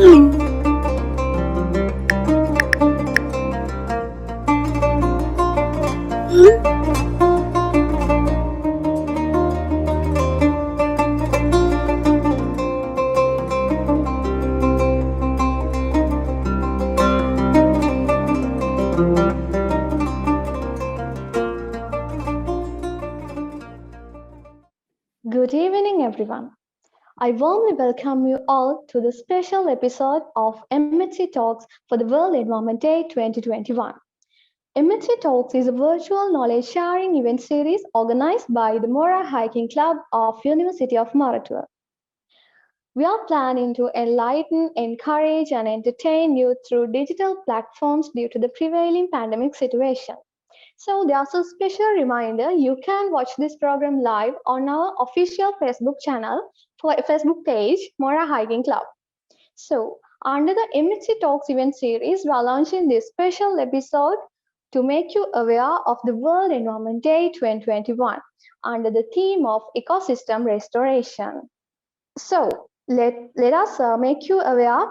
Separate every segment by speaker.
Speaker 1: Good evening, everyone. I warmly welcome you all to the special episode of MHC Talks for the World Environment Day 2021. MHC Talks is a virtual knowledge sharing event series organized by the Mora Hiking Club of University of Mora. We are planning to enlighten, encourage, and entertain you through digital platforms due to the prevailing pandemic situation. So there's a special reminder you can watch this program live on our official Facebook channel for Facebook page, Mora Hiking Club. So under the MHC Talks event series, we are launching this special episode to make you aware of the World Environment Day 2021 under the theme of ecosystem restoration. So let us make you aware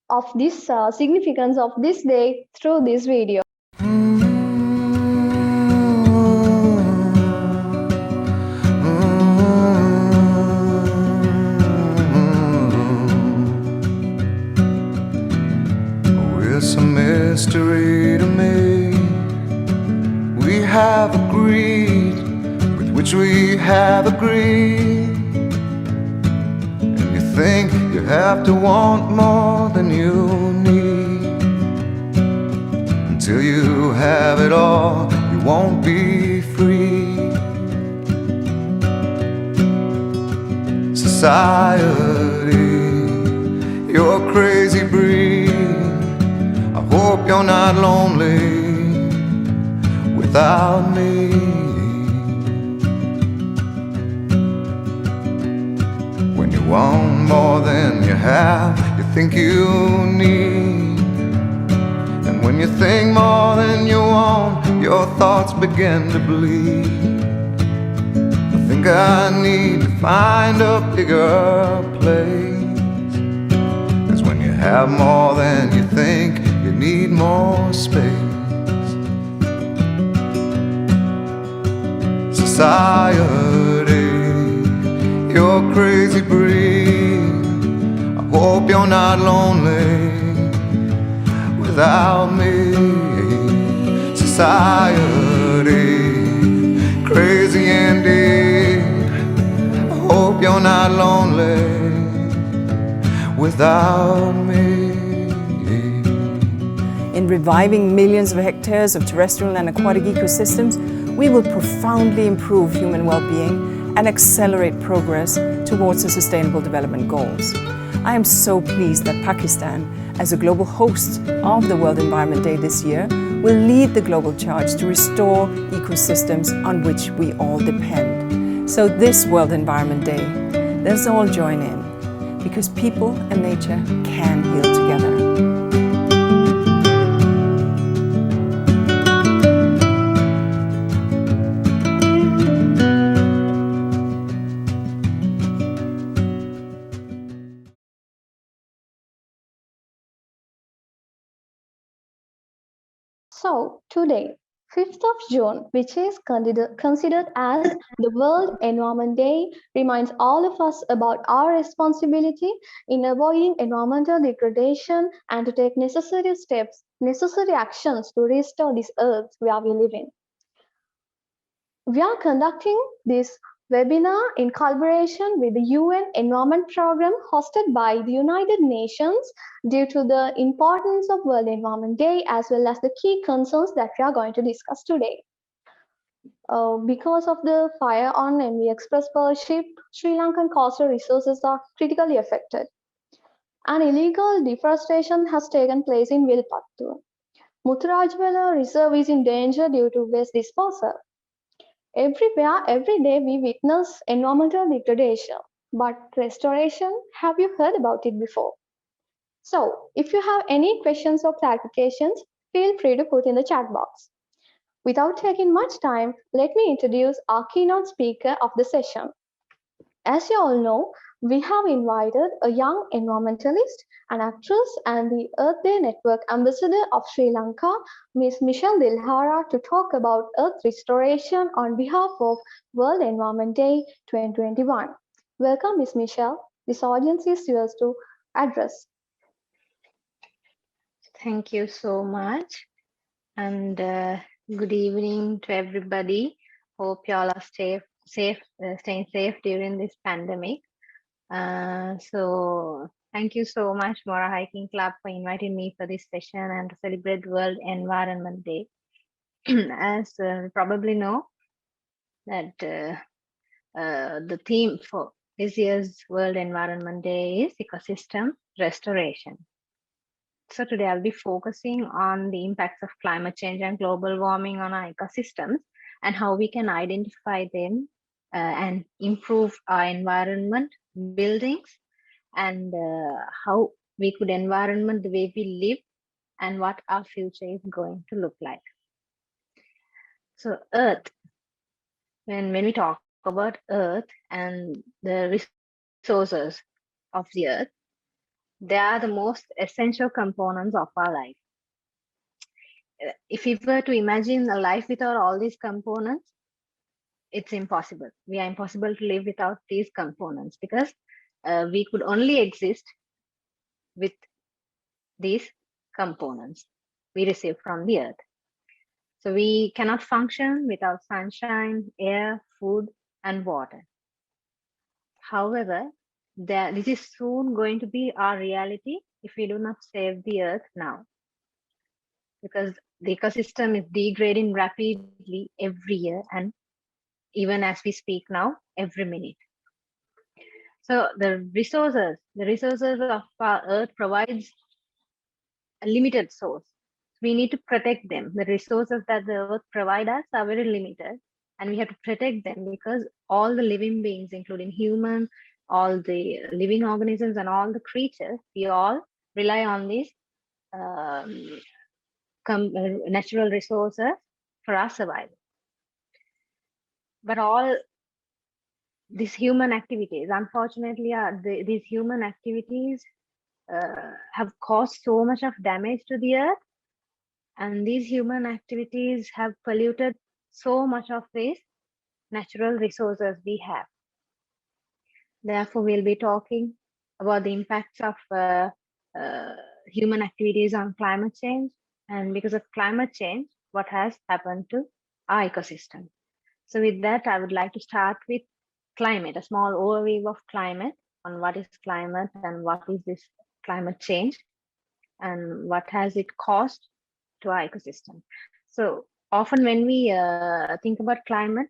Speaker 1: of this significance of this day through this video.
Speaker 2: It's a mystery to me. We have agreed with which we have agreed. And you think you have to want more than you need. Until you have it all, you won't be free. Society, you're a crazy breed. I hope you're not lonely without me. When you want more than you have, you think you need. And when you think more than you want, your thoughts begin to bleed. I think I need to find a bigger place. 'Cause when you have more than you think, you need more space. Society, you're a crazy breed. I hope you're not lonely without me. Society, crazy indeed. I hope you're not lonely without me.
Speaker 3: In reviving millions of hectares of terrestrial and aquatic ecosystems, we will profoundly improve human well-being and accelerate progress towards the Sustainable Development Goals. I am so pleased that Pakistan, as a global host of the World Environment Day this year, will lead the global charge to restore ecosystems on which we all depend. So this World Environment Day, let's all join in, because people and nature can heal together.
Speaker 1: So today, 5th of June, which is considered as the World Environment Day, reminds all of us about our responsibility in avoiding environmental degradation and to take necessary steps, necessary actions to restore this earth where we live in. We are conducting this webinar in collaboration with the UN Environment Programme hosted by the United Nations due to the importance of World Environment Day as well as the key concerns that we are going to discuss today. Because of the fire on MV Express Pearl ship, Sri Lankan coastal resources are critically affected. An illegal deforestation has taken place in Vilpattu. Mutharajwala Reserve is in danger due to waste disposal. Everywhere, every day, we witness environmental degradation. But restoration, have you heard about it before? So, if you have any questions or clarifications, feel free to put in the chat box. Without taking much time, let me introduce our keynote speaker of the session. As you all know, We have invited a young environmentalist, an actress, and the Earth Day Network ambassador of Sri Lanka, Ms. Michelle Dilhara, to talk about Earth restoration on behalf of World Environment Day 2021. Welcome, Ms. Michelle. This audience is yours to address.
Speaker 4: Thank you so much, and good evening to everybody. Hope y'all are staying safe during this pandemic. So thank you so much, Mora Hiking Club, for inviting me for this session and to celebrate World Environment Day. As you probably know, that the theme for this year's World Environment Day is ecosystem restoration. So today I'll be focusing on the impacts of climate change and global warming on our ecosystems and how we can identify them and improve our environment, buildings, and how we could environment the way we live and what our future is going to look like. So Earth, when we talk about Earth and the resources of the Earth, they are the most essential components of our life. If we were to imagine a life without all these components, it's impossible. We are impossible to live without these components because we could only exist with these components we receive from the Earth. So we cannot function without sunshine, air, food, and water. However, this is soon going to be our reality if we do not save the Earth now, because the ecosystem is degrading rapidly every year, and even as we speak now, every minute. So the resources of our Earth provides a limited source. We need to protect them. The resources that the Earth provides us are very limited, and we have to protect them because all the living beings, including humans, all the living organisms, and all the creatures, we all rely on these natural resources for our survival. But all these human activities, unfortunately, these human activities have caused so much of damage to the Earth, and these human activities have polluted so much of these natural resources we have. Therefore, we'll be talking about the impacts of human activities on climate change, and because of climate change, what has happened to our ecosystem. So with that, I would like to start with climate, a small overview of climate, on what is climate and what is this climate change and what has it caused to our ecosystem. So often when we think about climate,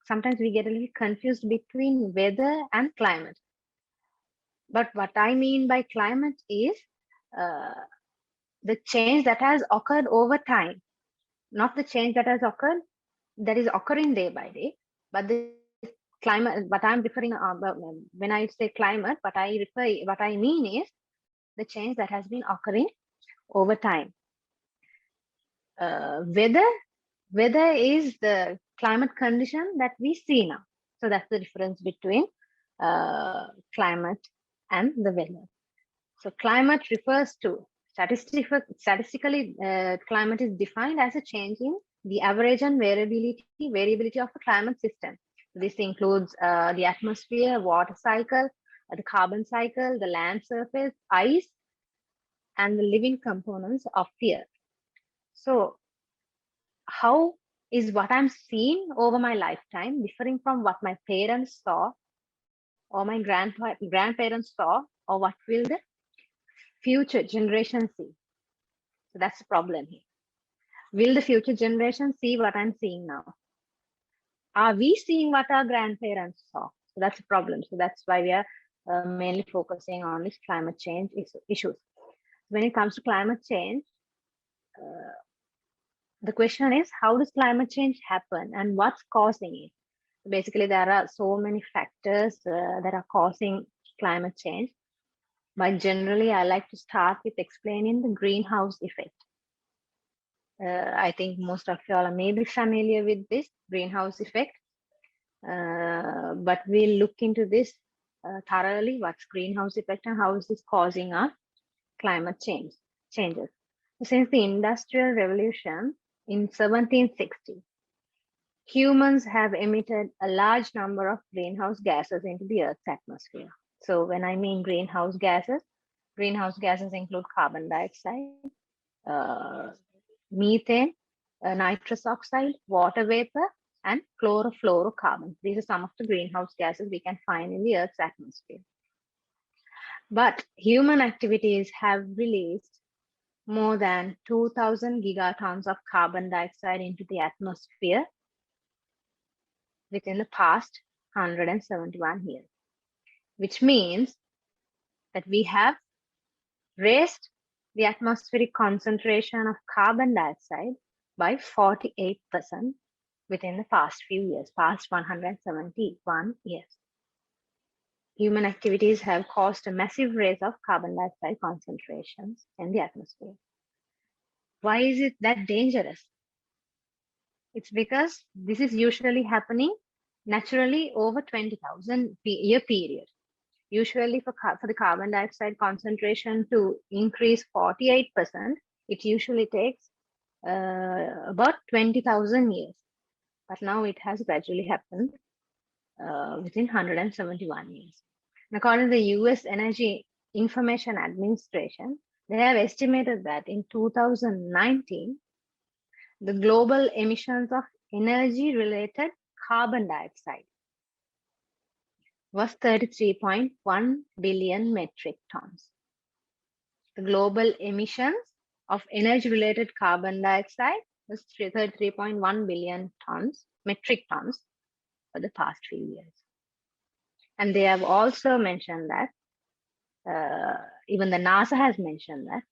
Speaker 4: sometimes we get a little confused between weather and climate. But what I mean by climate is the change that has occurred over time, not the change that has occurred, that is occurring day by day, but the climate, what I'm referring when I say climate, what I mean is the change that has been occurring over time. Weather is the climate condition that we see now. So that's the difference between climate and the weather. So climate refers to statistically, climate is defined as a change in the average and variability of the climate system. This includes the atmosphere, water cycle, the carbon cycle, the land surface, ice, and the living components of the Earth. So how is what I'm seeing over my lifetime differing from what my parents saw or my grandparents saw, or what will the future generation see? So that's the problem here. Will the future generation see what I'm seeing now? Are we seeing what our grandparents saw? So that's a problem. So that's why we are mainly focusing on this climate change issues. When it comes to climate change, the question is, how does climate change happen and what's causing it? Basically, there are so many factors that are causing climate change. But generally, I like to start with explaining the greenhouse effect. I think most of y'all are maybe familiar with this greenhouse effect, but we'll look into this thoroughly what's greenhouse effect and how is this causing our climate changes. Since the Industrial Revolution in 1760, humans have emitted a large number of greenhouse gases into the Earth's atmosphere. So when I mean greenhouse gases include carbon dioxide, methane, nitrous oxide, water vapor, and chlorofluorocarbons. These are some of the greenhouse gases we can find in the Earth's atmosphere. But human activities have released more than 2,000 gigatons of carbon dioxide into the atmosphere within the past 171 years, which means that we have raised the atmospheric concentration of carbon dioxide by 48% within the past few years, past 171 years. Human activities have caused a massive rise of carbon dioxide concentrations in the atmosphere. Why is it that dangerous? It's because this is usually happening naturally over 20,000 year period. Usually for the carbon dioxide concentration to increase 48%, it usually takes about 20,000 years. But now it has gradually happened within 171 years. And according to the US Energy Information Administration, they have estimated that in 2019, the global emissions of energy-related carbon dioxide was 33.1 billion metric tons. The global emissions of energy-related carbon dioxide was 33.1 billion metric tons for the past few years. And they have also mentioned that, even the NASA has mentioned that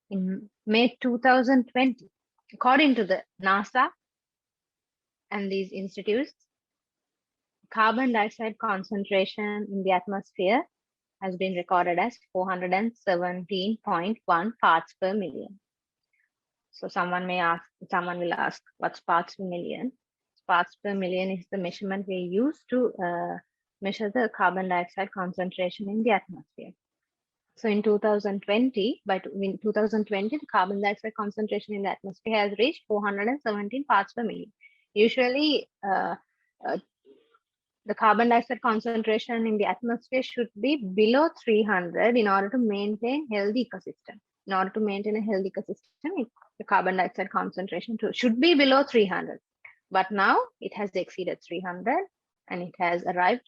Speaker 4: in May 2020, according to the NASA and these institutes, carbon dioxide concentration in the atmosphere has been recorded as 417.1 parts per million. So someone will ask, what's parts per million? Parts per million is the measurement we use to measure the carbon dioxide concentration in the atmosphere. So in 2020, in 2020, the carbon dioxide concentration in the atmosphere has reached 417 parts per million. Usually, the carbon dioxide concentration in the atmosphere should be below 300 in order to maintain healthy ecosystem. In order to maintain a healthy ecosystem, the carbon dioxide concentration should be below 300. But now it has exceeded 300 and it has arrived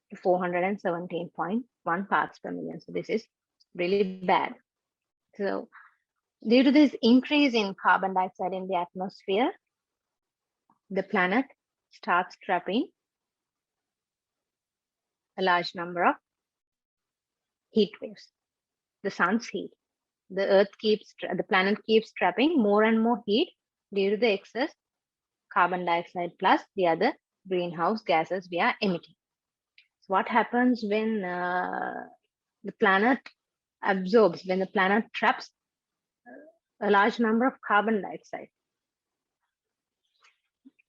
Speaker 4: to 417.1 parts per million. So this is really bad. So due to this increase in carbon dioxide in the atmosphere, the planet starts trapping a large number of heat waves, the sun's heat. The planet keeps trapping more and more heat due to the excess carbon dioxide plus the other greenhouse gases we are emitting. So what happens when the planet absorbs, when the planet traps a large number of carbon dioxide?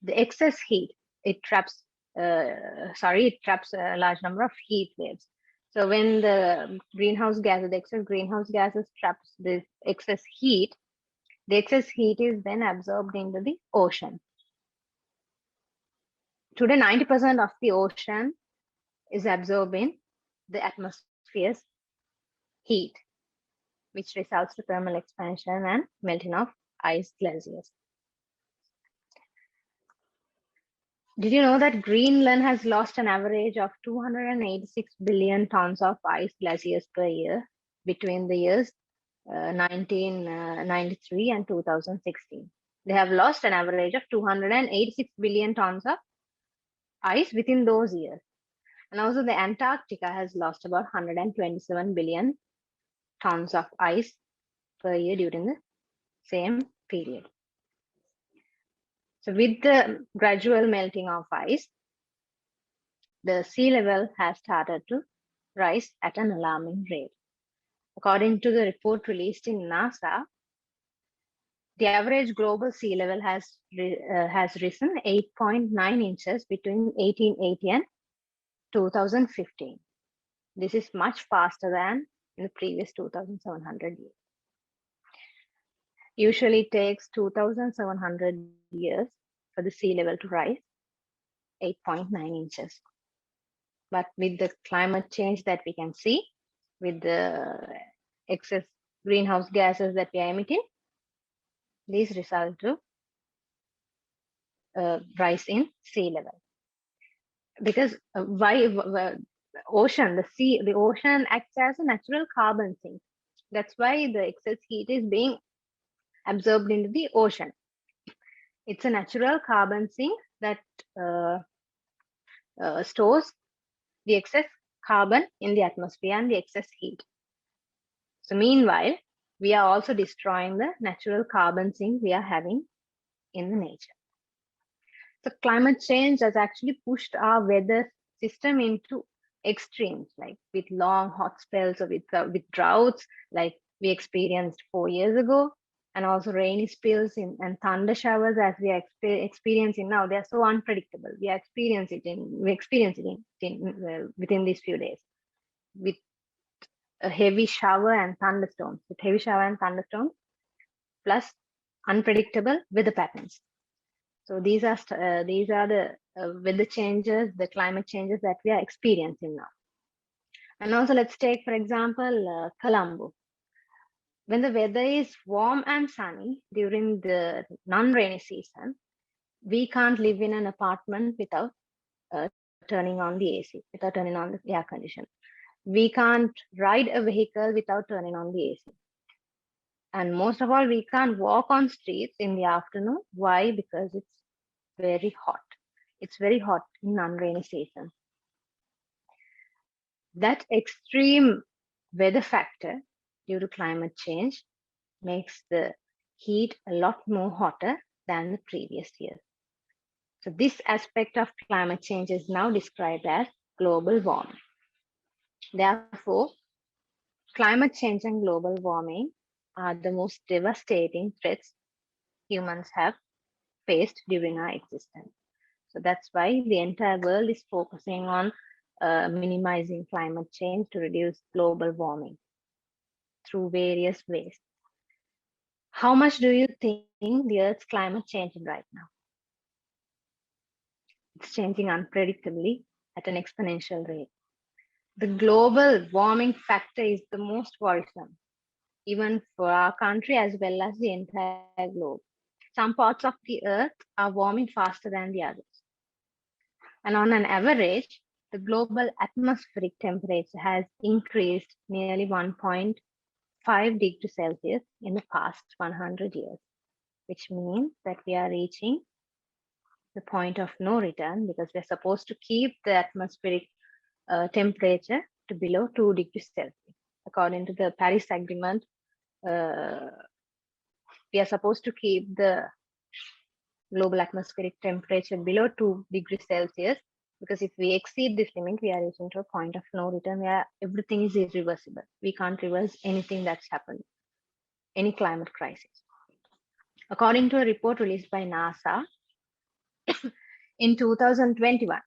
Speaker 4: The excess heat, it traps a large number of heat waves. So when the excess greenhouse gases traps this excess heat, the excess heat is then absorbed into the ocean. Today, 90% of the ocean is absorbing the atmosphere's heat, which results to thermal expansion and melting of ice glaciers. Did you know that Greenland has lost an average of 286 billion tons of ice glaciers per year between the years 1993 and 2016? They have lost an average of 286 billion tons of ice within those years. And also the Antarctica has lost about 127 billion tons of ice per year during the same period. So with the gradual melting of ice, the sea level has started to rise at an alarming rate. According to the report released in NASA, the average global sea level has risen 8.9 inches between 1880 and 2015. This is much faster than in the previous 2,700 years. Usually it takes 2,700 years for the sea level to rise 8.9 inches. But with the climate change that we can see, with the excess greenhouse gases that we are emitting, these result to rise in sea level. Because the ocean acts as a natural carbon sink. That's why the excess heat is being absorbed into the ocean. It's a natural carbon sink that stores the excess carbon in the atmosphere and the excess heat. So meanwhile, we are also destroying the natural carbon sink we are having in the nature. So climate change has actually pushed our weather system into extremes, like with long hot spells or with droughts, like we experienced 4 years ago, and also rainy spills and thunder showers as we are experiencing now. They are so unpredictable. We experience it within these few days with a heavy shower and thunderstorms. With heavy shower and thunderstorms, plus unpredictable weather patterns. So these are the weather changes, the climate changes that we are experiencing now. And also let's take, for example, Colombo. When the weather is warm and sunny during the non-rainy season, we can't live in an apartment without turning on the AC, without turning on the air conditioner. We can't ride a vehicle without turning on the AC. And most of all, we can't walk on streets in the afternoon. Why? Because it's very hot. It's very hot in non-rainy season. That extreme weather factor due to climate change makes the heat a lot more hotter than the previous year. So this aspect of climate change is now described as global warming. Therefore, climate change and global warming are the most devastating threats humans have faced during our existence. So that's why the entire world is focusing on minimizing climate change to reduce global warming through various ways. How much do you think the Earth's climate changing right now? It's changing unpredictably at an exponential rate. The global warming factor is the most worrisome, even for our country as well as the entire globe. Some parts of the Earth are warming faster than the others. And on an average, the global atmospheric temperature has increased nearly 1.5 degrees Celsius in the past 100 years, which means that we are reaching the point of no return because we're supposed to keep the atmospheric temperature to below 2 degrees Celsius. According to the Paris Agreement, we are supposed to keep the global atmospheric temperature below 2 degrees Celsius, because if we exceed this limit, we are reaching to a point of no return where everything is irreversible. We can't reverse anything that's happened, any climate crisis. According to a report released by NASA in 2021,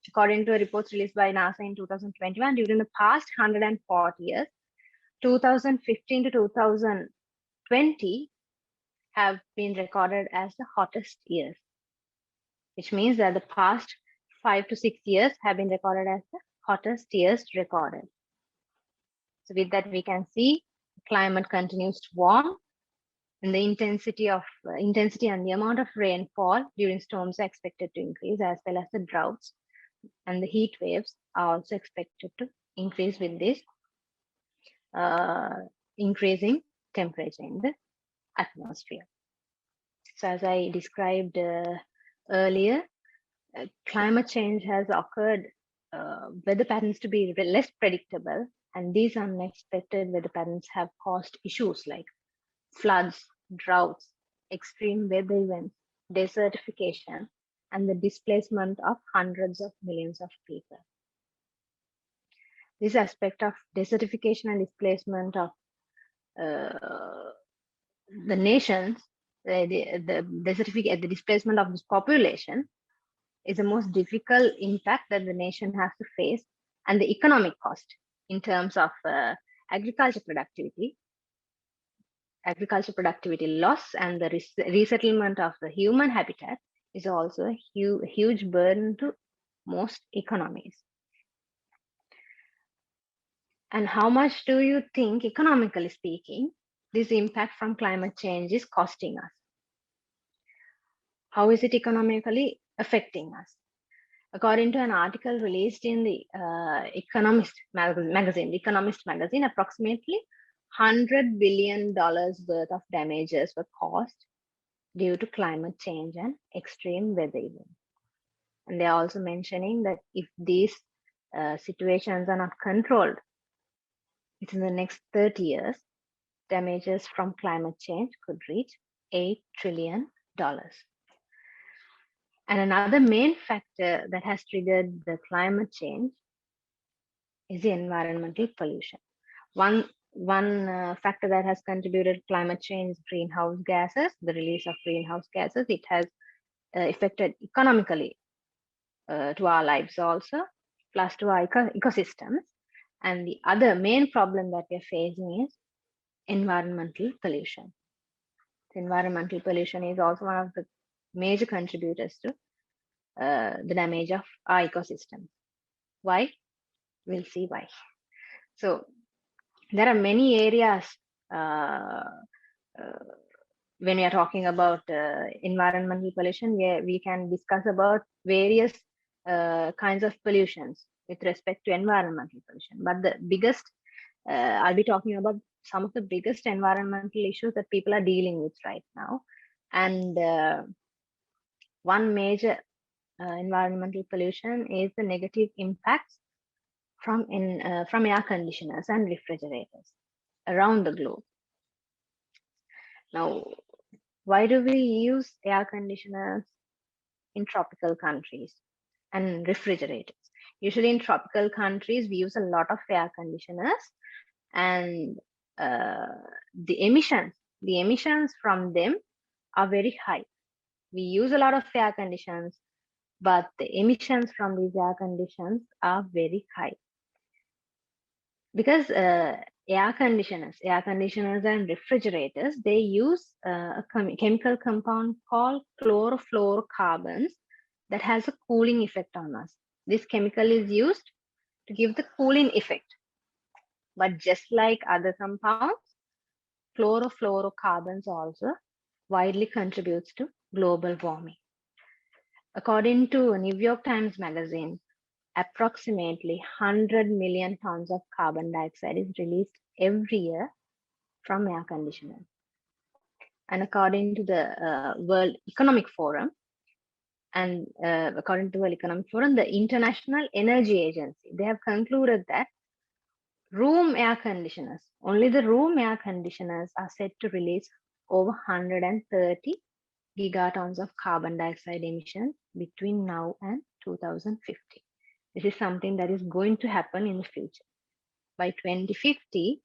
Speaker 4: according to a report released by NASA in 2021, during the past 140 years, 2015 to 2020 have been recorded as the hottest years, which means that the past 5 to 6 years have been recorded as the hottest years recorded. So with that, we can see climate continues to warm, and the intensity and the amount of rainfall during storms are expected to increase, as well as the droughts and the heat waves are also expected to increase with this increasing temperature in the atmosphere. So as I described earlier, climate change has occurred, weather patterns to be less predictable, and these unexpected weather patterns have caused issues like floods, droughts, extreme weather events, desertification, and the displacement of hundreds of millions of people. This aspect of desertification and displacement of the nations, the displacement of this population is the most difficult impact that the nation has to face, and the economic cost in terms of agriculture productivity loss, and the resettlement of the human habitat is also a huge burden to most economies. And how much do you think, economically speaking, this impact from climate change is costing us? How is it economically affecting us? According to an article released in the Economist magazine, approximately $100 billion worth of damages were caused due to climate change and extreme weather events. And they are also mentioning that if these situations are not controlled within the next 30 years, damages from climate change could reach $8 trillion. And another main factor that has triggered the climate change is the environmental pollution. One factor that has contributed to climate change is greenhouse gases, the release of greenhouse gases. It has affected economically to our lives also, plus to our ecosystems. And the other main problem that we're facing is environmental pollution. Environmental pollution is also one of the major contributors to the damage of our ecosystem. Why? We'll see why. So there are many areas when we are talking about environmental pollution, where we can discuss about various kinds of pollutions with respect to environmental pollution. But the biggest, I'll be talking about some of the biggest environmental issues that people are dealing with right now. And one major environmental pollution is the negative impacts from air conditioners and refrigerators around the globe. Now, why do we use air conditioners in tropical countries and refrigerators? Usually in tropical countries, we use a lot of air conditioners, and the emissions from them are very high. We use a lot of air conditioners, but the emissions from these air conditioners are very high. Because air conditioners and refrigerators, they use a chemical compound called chlorofluorocarbons that has a cooling effect on us. This chemical is used to give the cooling effect. But just like other compounds, chlorofluorocarbons also widely contributes to global warming. According to New York Times Magazine, approximately 100 million tons of carbon dioxide is released every year from air conditioners. And according to the World Economic Forum, the International Energy Agency, they have concluded that only the room air conditioners are said to release over 130 gigatons of carbon dioxide emissions between now and 2050. This is something that is going to happen in the future. By 2050,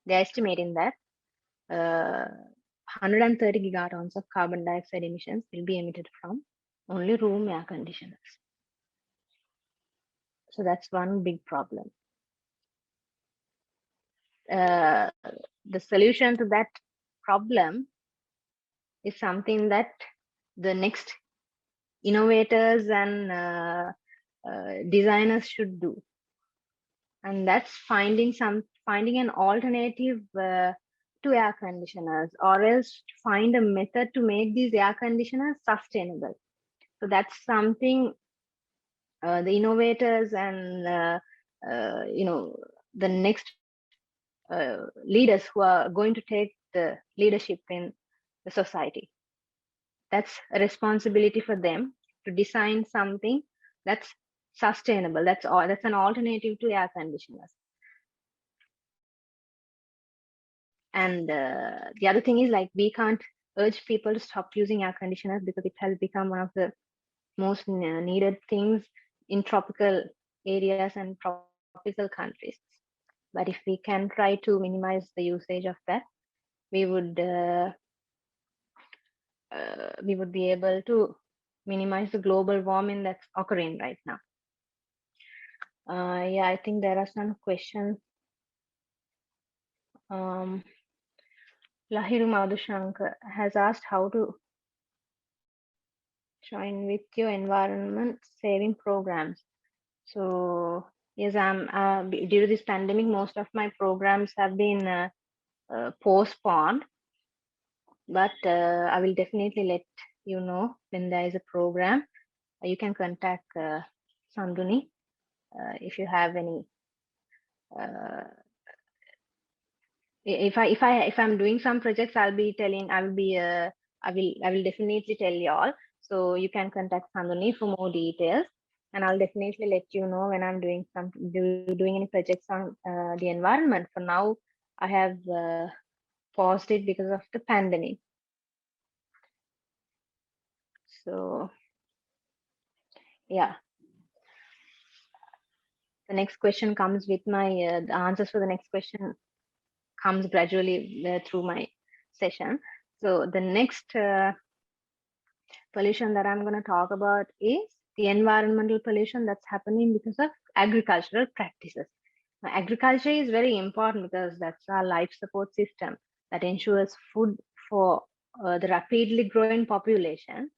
Speaker 4: they're estimating that 130 gigatons of carbon dioxide emissions will be emitted from only room air conditioners. So that's one big problem. The solution to that problem is something that the next innovators and designers should do, and that's finding an alternative to air conditioners, or else find a method to make these air conditioners sustainable. So that's something the innovators and the next leaders who are going to take the leadership in the society, that's a responsibility for them to design something that's sustainable. That's an alternative to air conditioners. And the other thing is, like, we can't urge people to stop using air conditioners because it has become one of the most needed things in tropical areas and tropical countries. But if we can try to minimize the usage of that, we would be able to minimize the global warming that's occurring right now. Yeah, I think there are some questions. Lahiru Madhushankar has asked how to join with your environment saving programs. So yes, I'm due to this pandemic, most of my programs have been postponed, but I will definitely let you know when there is a program. You can contact Sanduni if you have any. If I'm doing some projects, I'll be telling. I will definitely tell y'all. So you can contact Sanduni for more details, and I'll definitely let you know when I'm doing any projects on the environment. For now, I have paused it because of the pandemic. So yeah, the next question comes with my the answers for the next question comes gradually through my session. So the next pollution that I'm going to talk about is the environmental pollution that's happening because of agricultural practices. Now, agriculture is very important because that's our life support system that ensures food for the rapidly growing population.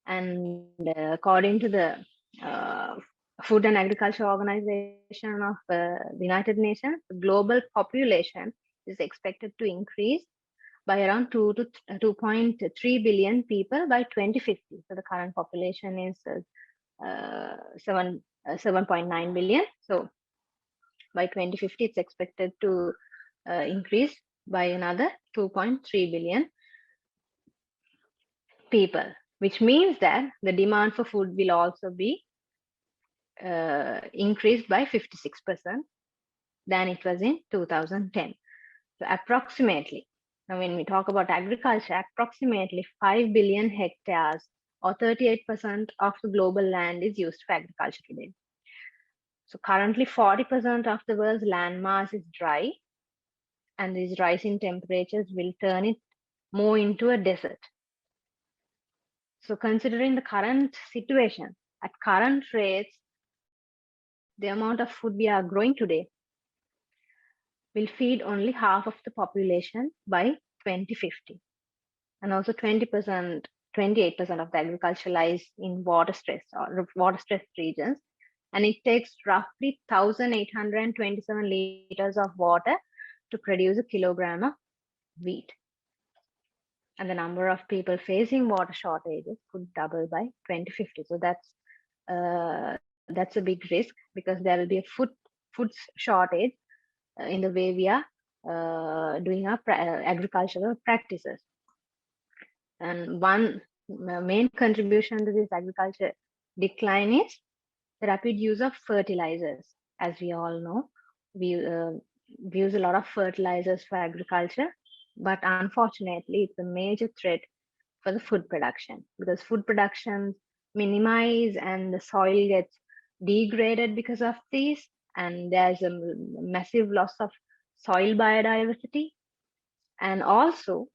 Speaker 4: And according to the uh, Food and Agriculture Organization of the United Nations, the global population is expected to increase by around 2 to 2.3 billion people by 2050. So the current population is 7.9 billion. So by 2050, it's expected to increase by another 2.3 billion people, which means that the demand for food will also be increased by 56% than it was in 2010. So approximately, now when we talk about agriculture, approximately 5 billion hectares or 38% of the global land is used for agriculture today. So currently 40% of the world's land mass is dry, and these rising temperatures will turn it more into a desert. So considering the current situation, at current rates, the amount of food we are growing today will feed only half of the population by 2050. And also 20%, 28% of the agriculture lies in water stressed or water stressed regions. And it takes roughly 1,827 liters of water to produce a kilogram of wheat. And the number of people facing water shortages could double by 2050. So that's a big risk because there will be a food shortage in the way we are doing our agricultural practices. And one main contribution to this agriculture decline is the rapid use of fertilizers. As we all know, we use a lot of fertilizers for agriculture, but unfortunately, it's a major threat for the food production because food production minimize and the soil gets degraded because of these, and there's a massive loss of soil biodiversity. And also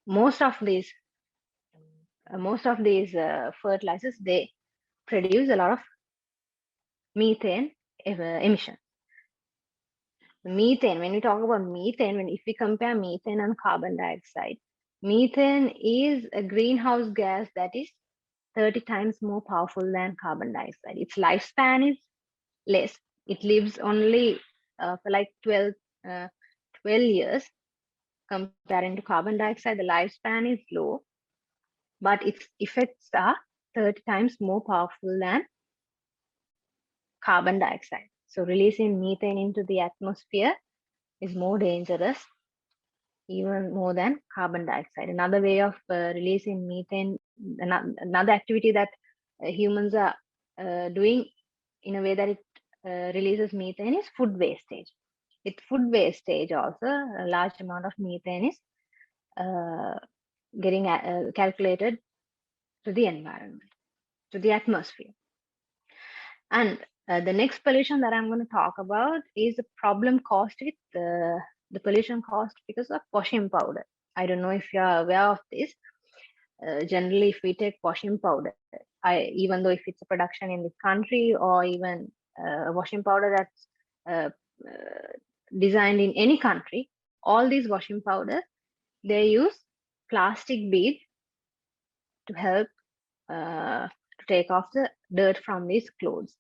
Speaker 4: most of these fertilizers, they produce a lot of methane emission. Methane, when we talk about methane, if we compare methane and carbon dioxide, methane is a greenhouse gas that is 30 times more powerful than carbon dioxide. Its lifespan is less. It lives only for like 12 years. Comparing to carbon dioxide, the lifespan is low, but its effects are 30 times more powerful than carbon dioxide. So releasing methane into the atmosphere is more dangerous, even more than carbon dioxide. Another way of releasing methane, another activity that humans are doing in a way that it releases methane is food wastage. With food wastage also, a large amount of methane is getting calculated to the environment, to the atmosphere. And the next pollution that I'm going to talk about is the problem caused with the pollution caused because of washing powder. I don't know if you're aware of this. Generally, if we take washing powder, even though if it's a production in this country, or even a washing powder that's designed in any country, all these washing powders, they use plastic beads to help to take off the dirt from these clothes.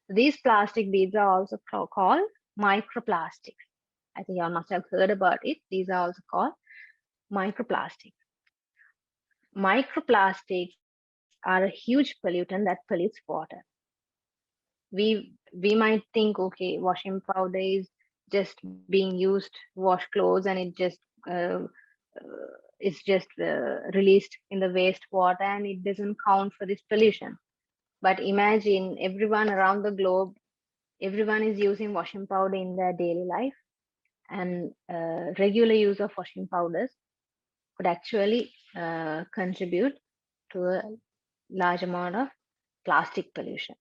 Speaker 4: These plastic beads are also called microplastics. I think you all must have heard about it. These are also called microplastics. Microplastics are a huge pollutant that pollutes water. We might think, okay, washing powder is just being used to wash clothes, and it just is just released in the wastewater, and it doesn't count for this pollution. But imagine everyone around the globe, everyone is using washing powder in their daily life, and regular use of washing powders could actually contribute to a large amount of plastic pollution.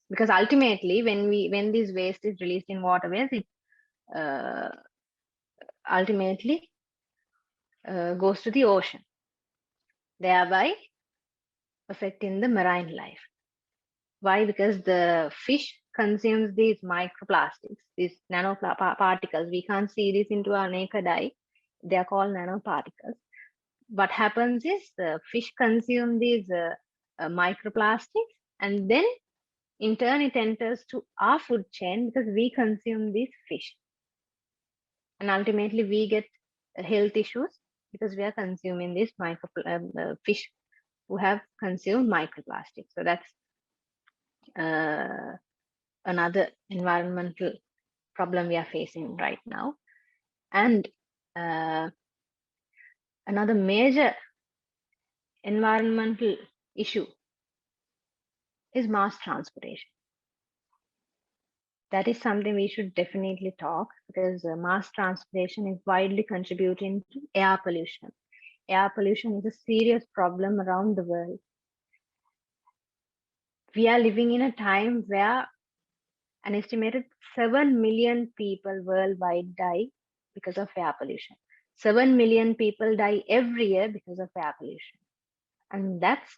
Speaker 4: Because ultimately, when this waste is released in waterways, it ultimately goes to the ocean, thereby affecting the marine life. Why? Because the fish consumes these microplastics, these nanoparticles. We can't see this into our naked eye. They are called nanoparticles. What happens is the fish consume these microplastics, and then in turn it enters to our food chain because we consume these fish. And ultimately we get health issues because we are consuming these fish who have consumed microplastics. So that's another environmental problem we are facing right now. And another major environmental issue is mass transportation. That is something we should definitely talk, because mass transportation is widely contributing to air pollution. Air pollution is a serious problem around the world. We are living in a time where an estimated 7 million people worldwide die because of air pollution. 7 million people die every year because of air pollution. And that's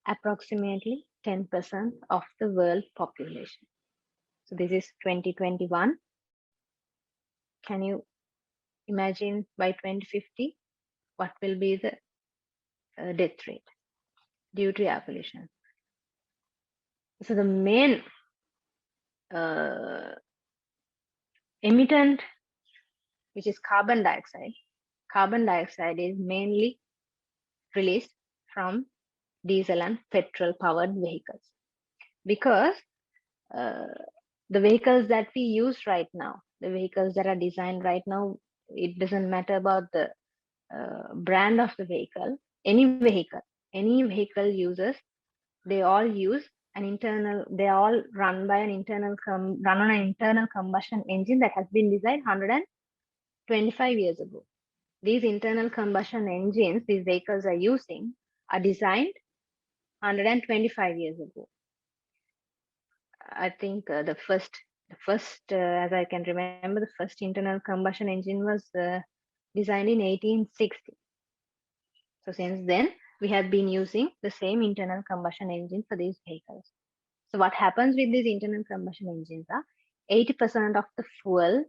Speaker 4: approximately 10% of the world population. So this is 2021. Can you imagine by 2050 what will be the death rate due to air pollution? So the main emittent, which is carbon dioxide. Carbon dioxide is mainly released from diesel and petrol powered vehicles, because the vehicles that we use right now, the vehicles that are designed right now, it doesn't matter about the brand of the vehicle. Any vehicle users, they all use an internal, they all run by an internal run on an internal combustion engine that has been designed 125 years ago. These internal combustion engines these vehicles are using are designed 125 years ago. I think the first, as I can remember, the first internal combustion engine was designed in 1860. So since then, we have been using the same internal combustion engine for these vehicles. So what happens with these internal combustion engines are 80% of the fuel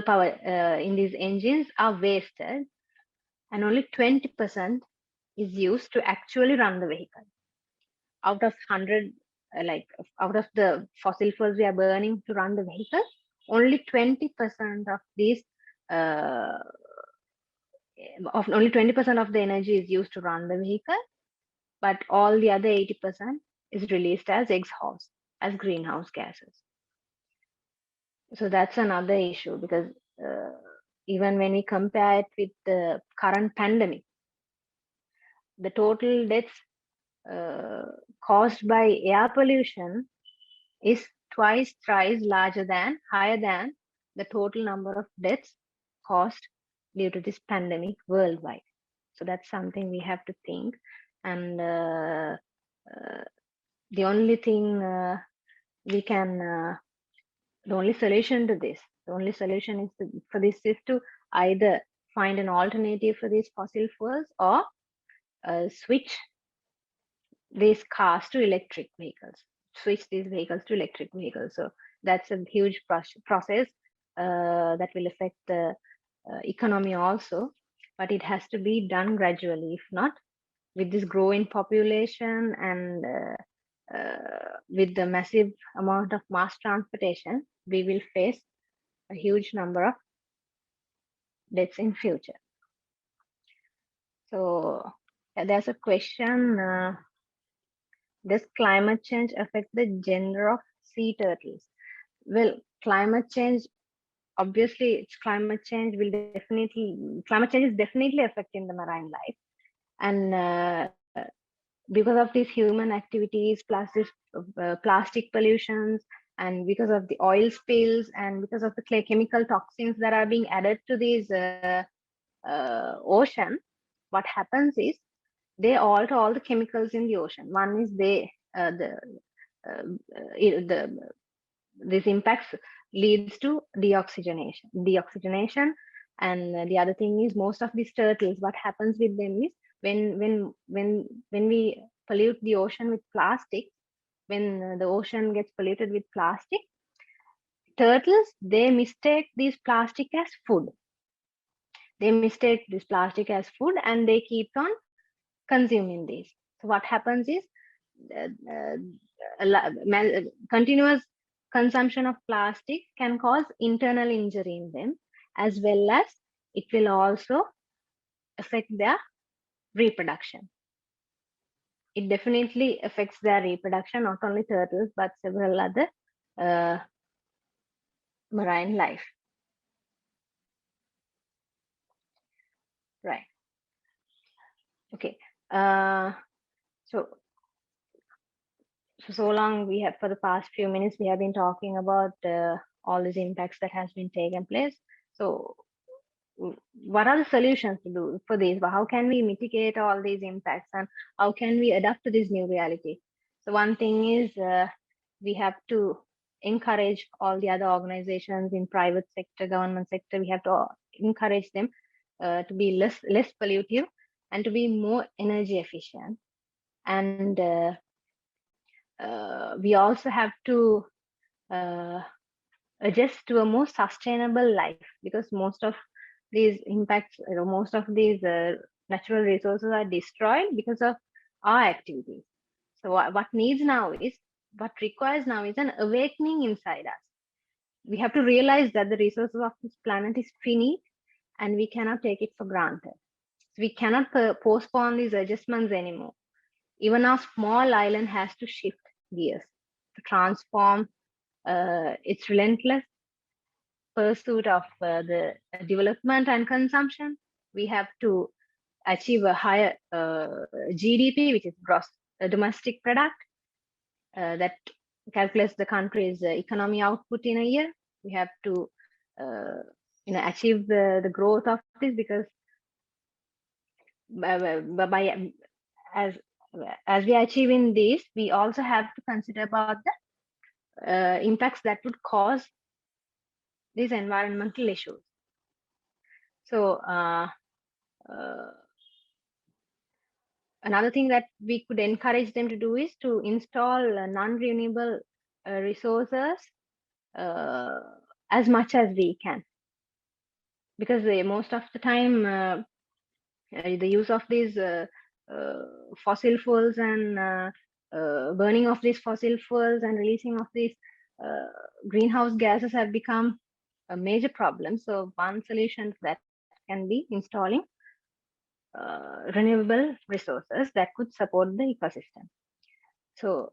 Speaker 4: power in these engines are wasted, and only 20% is used to actually run the vehicle. Out of 100, out of the fossil fuels we are burning to run the vehicle, only 20% of these only 20% of the energy is used to run the vehicle, but all the other 80% is released as exhaust, as greenhouse gases. So that's another issue, because even when we compare it with the current pandemic, the total deaths caused by air pollution is twice, thrice higher than the total number of deaths caused due to this pandemic worldwide. So that's something we have to think. And the only thing the only solution to this, for this is to either find an alternative for these fossil fuels, or switch these cars to electric vehicles, switch these vehicles to electric vehicles. So that's a huge process that will affect the economy also, but it has to be done gradually. If not, with this growing population and with the massive amount of mass transportation, we will face a huge number of deaths in future. So there's a question, does climate change affect the gender of sea turtles? Well, climate change, obviously, climate change is definitely affecting the marine life. And because of these human activities, plastic pollutions, and because of the oil spills, and because of the chemical toxins that are being added to these ocean, what happens is they alter all the chemicals in the ocean. One is this impacts leads to deoxygenation, and the other thing is most of these turtles, what happens with them is when we pollute the ocean with plastic, when the ocean gets polluted with plastic, turtles, they mistake this plastic as food. They mistake this plastic as food and they keep on consuming this. So what happens is continuous consumption of plastic can cause internal injury in them, as well as it will also affect their reproduction. It definitely affects their reproduction, not only turtles, but several other marine life. Right. Okay. So long we have, for the past few minutes, we have been talking about all these impacts that has been taken place. So what are the solutions to do for this? How can we mitigate all these impacts, and how can we adapt to this new reality? So one thing is we have to encourage all the other organizations in private sector, government sector. We have to encourage them to be less pollutive and to be more energy efficient. And we also have to adjust to a more sustainable life, because most of these impacts, most of these natural resources are destroyed because of our activities. So what requires now is an awakening inside us. We have to realize that the resources of this planet is finite and we cannot take it for granted. So we cannot postpone these adjustments anymore. Even our small island has to shift gears to transform its relentless pursuit of the development and consumption. We have to achieve a higher GDP, which is gross domestic product, that calculates the country's economy output in a year. We have to achieve the growth of this, because as we are achieving this, we also have to consider about the impacts that would cause these environmental issues. So another thing that we could encourage them to do is to install non-renewable resources as much as we can, because most of the time the use of these fossil fuels and burning of these fossil fuels and releasing of these greenhouse gases have become a major problem. So one solution to that can be installing renewable resources that could support the ecosystem. So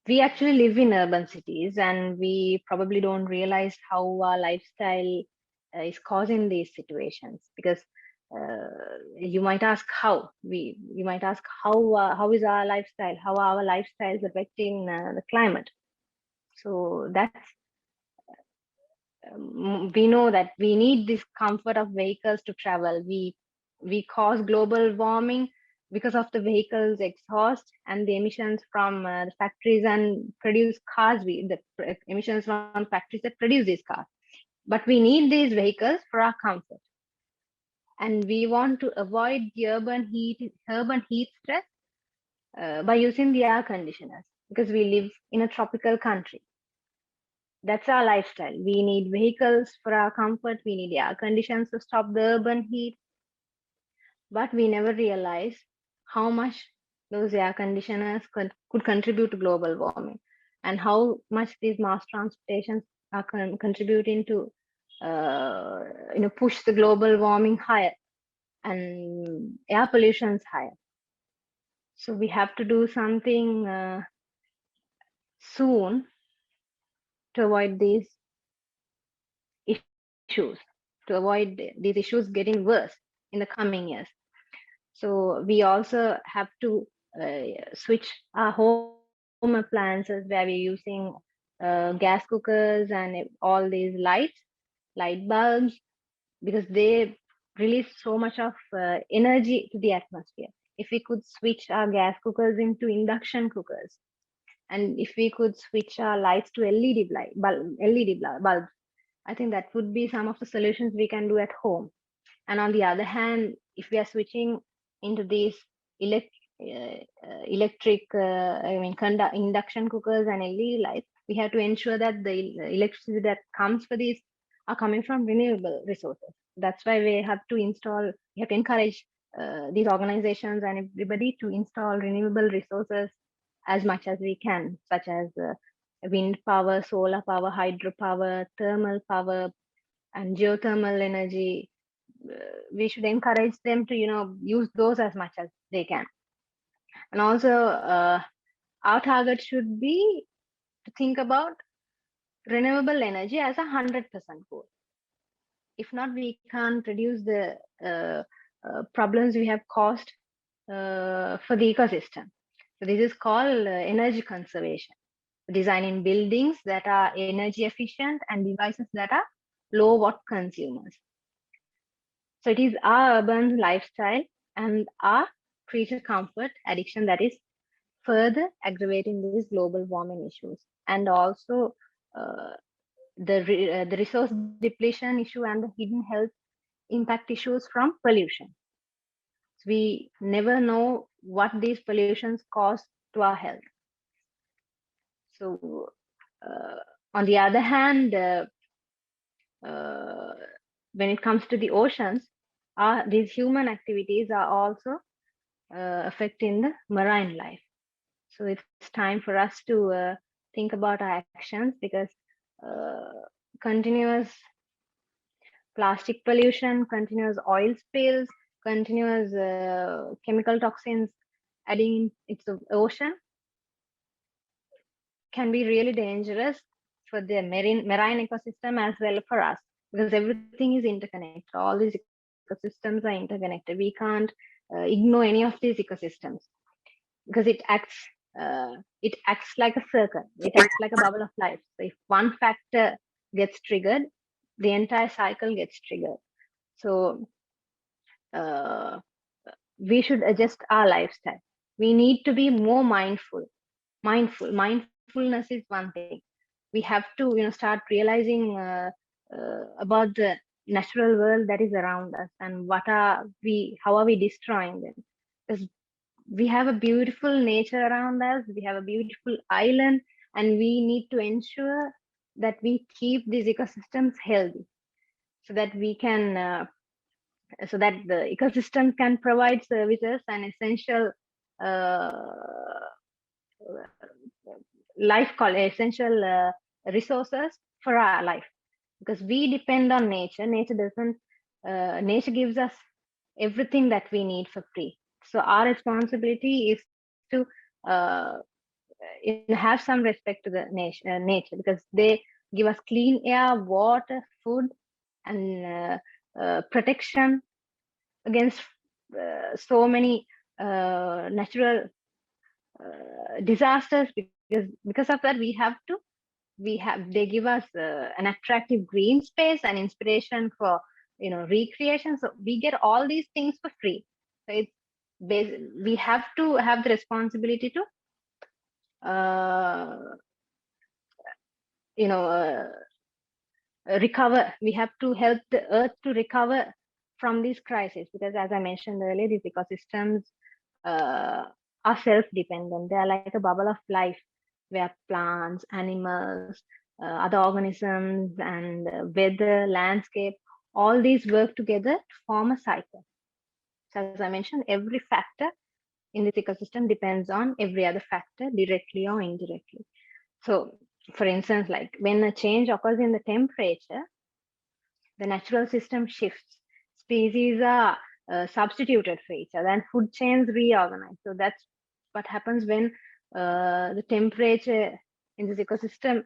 Speaker 4: we actually live in urban cities, and we probably don't realize how our lifestyle is causing these situations, because you might ask how is our lifestyle, how are our lifestyles affecting the climate. So that's we know that we need this comfort of vehicles to travel. We cause global warming because of the vehicles exhaust and the emissions from the factories and produce cars, the emissions from factories that produce these cars. But we need these vehicles for our comfort. And we want to avoid the urban heat stress. by using the air conditioners, because we live in a tropical country. That's our lifestyle. We need vehicles for our comfort. We need air conditions to stop the urban heat. But we never realize how much those air conditioners could contribute to global warming, and how much these mass transportations are contributing to push the global warming higher and air pollution's higher. So we have to do something soon to avoid these issues, to avoid these issues getting worse in the coming years. So we also have to switch our home appliances where we're using gas cookers and all these light bulbs, because they release so much of energy to the atmosphere. If we could switch our gas cookers into induction cookers, and if we could switch our lights to LED bulbs, I think that would be some of the solutions we can do at home. And on the other hand, if we are switching into these electric, induction cookers and LED lights, we have to ensure that the electricity that comes for these are coming from renewable resources. That's why we have to encourage these organizations and everybody to install renewable resources as much as we can, such as wind power, solar power, hydropower, thermal power, and geothermal energy. We should encourage them to use those as much as they can. And also our target should be to think about renewable energy as 100% goal. If not, we can't reduce the problems we have caused for the ecosystem. So this is called energy conservation, designing buildings that are energy efficient and devices that are low watt consumers. So it is our urban lifestyle and our creature comfort addiction that is further aggravating these global warming issues, and also the resource depletion issue and the hidden health impact issues from pollution. So we never know what these pollutions cause to our health. So on the other hand, when it comes to the oceans, these human activities are also affecting the marine life. So it's time for us to think about our actions, because continuous plastic pollution, continuous oil spills, continuous chemical toxins adding into the ocean can be really dangerous for the marine ecosystem as well for us, because everything is interconnected. All these ecosystems are interconnected. We can't ignore any of these ecosystems, because it acts like a circle. It acts like a bubble of life. So if one factor gets triggered, the entire cycle gets triggered. So we should adjust our lifestyle. We need to be more mindful. Mindfulness is one thing. We have to start realizing about the natural world that is around us, and how are we destroying them. Because we have a beautiful nature around us, we have a beautiful island, and we need to ensure that we keep these ecosystems healthy, so that we can so that the ecosystem can provide services and essential essential resources for our life, because we depend on nature. Nature gives us everything that we need for free. So our responsibility is to have some respect to the nature, because they give us clean air, water, food, and protection against so many natural disasters. Because of that, they give us an attractive green space and inspiration for recreation. So we get all these things for free. So we have to have the responsibility to recover. We have to help the earth to recover from this crisis, because as I mentioned earlier, these ecosystems are self-dependent. They are like a bubble of life where plants, animals, other organisms, and weather, landscape, all these work together to form a cycle. So as I mentioned, every factor in this ecosystem depends on every other factor directly or indirectly. So for instance, like when a change occurs in the temperature, the natural system shifts. Species are substituted for each other and food chains reorganize. So that's what happens when the temperature in this ecosystem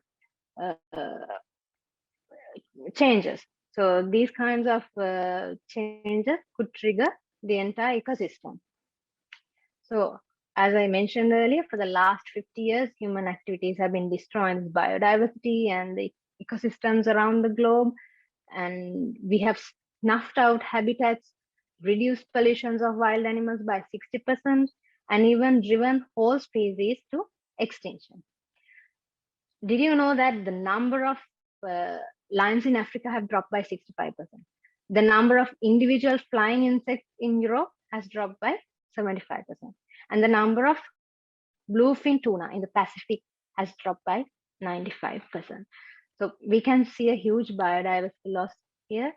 Speaker 4: changes. So these kinds of changes could trigger the entire ecosystem. So as I mentioned earlier, for the last 50 years, human activities have been destroying biodiversity and the ecosystems around the globe. And we have snuffed out habitats, reduced pollutions of wild animals by 60%, and even driven whole species to extinction. Did you know that the number of lions in Africa have dropped by 65%? The number of individual flying insects in Europe has dropped by 75%. And the number of bluefin tuna in the Pacific has dropped by 95%. So we can see a huge biodiversity loss here.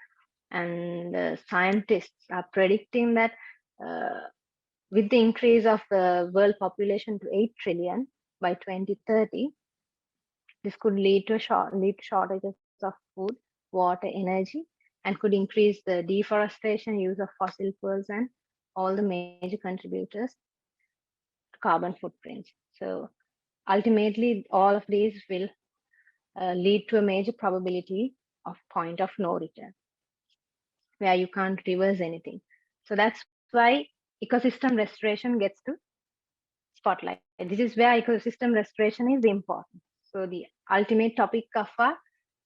Speaker 4: And scientists are predicting that with the increase of the world population to 8 trillion by 2030, this could lead to shortages of food, water, energy, and could increase the deforestation, use of fossil fuels, and all the major contributors to carbon footprints. So ultimately, all of these will lead to a major probability of point of no return, where you can't reverse anything. So that's why ecosystem restoration gets to spotlight. This is where ecosystem restoration is important. So the ultimate topic of our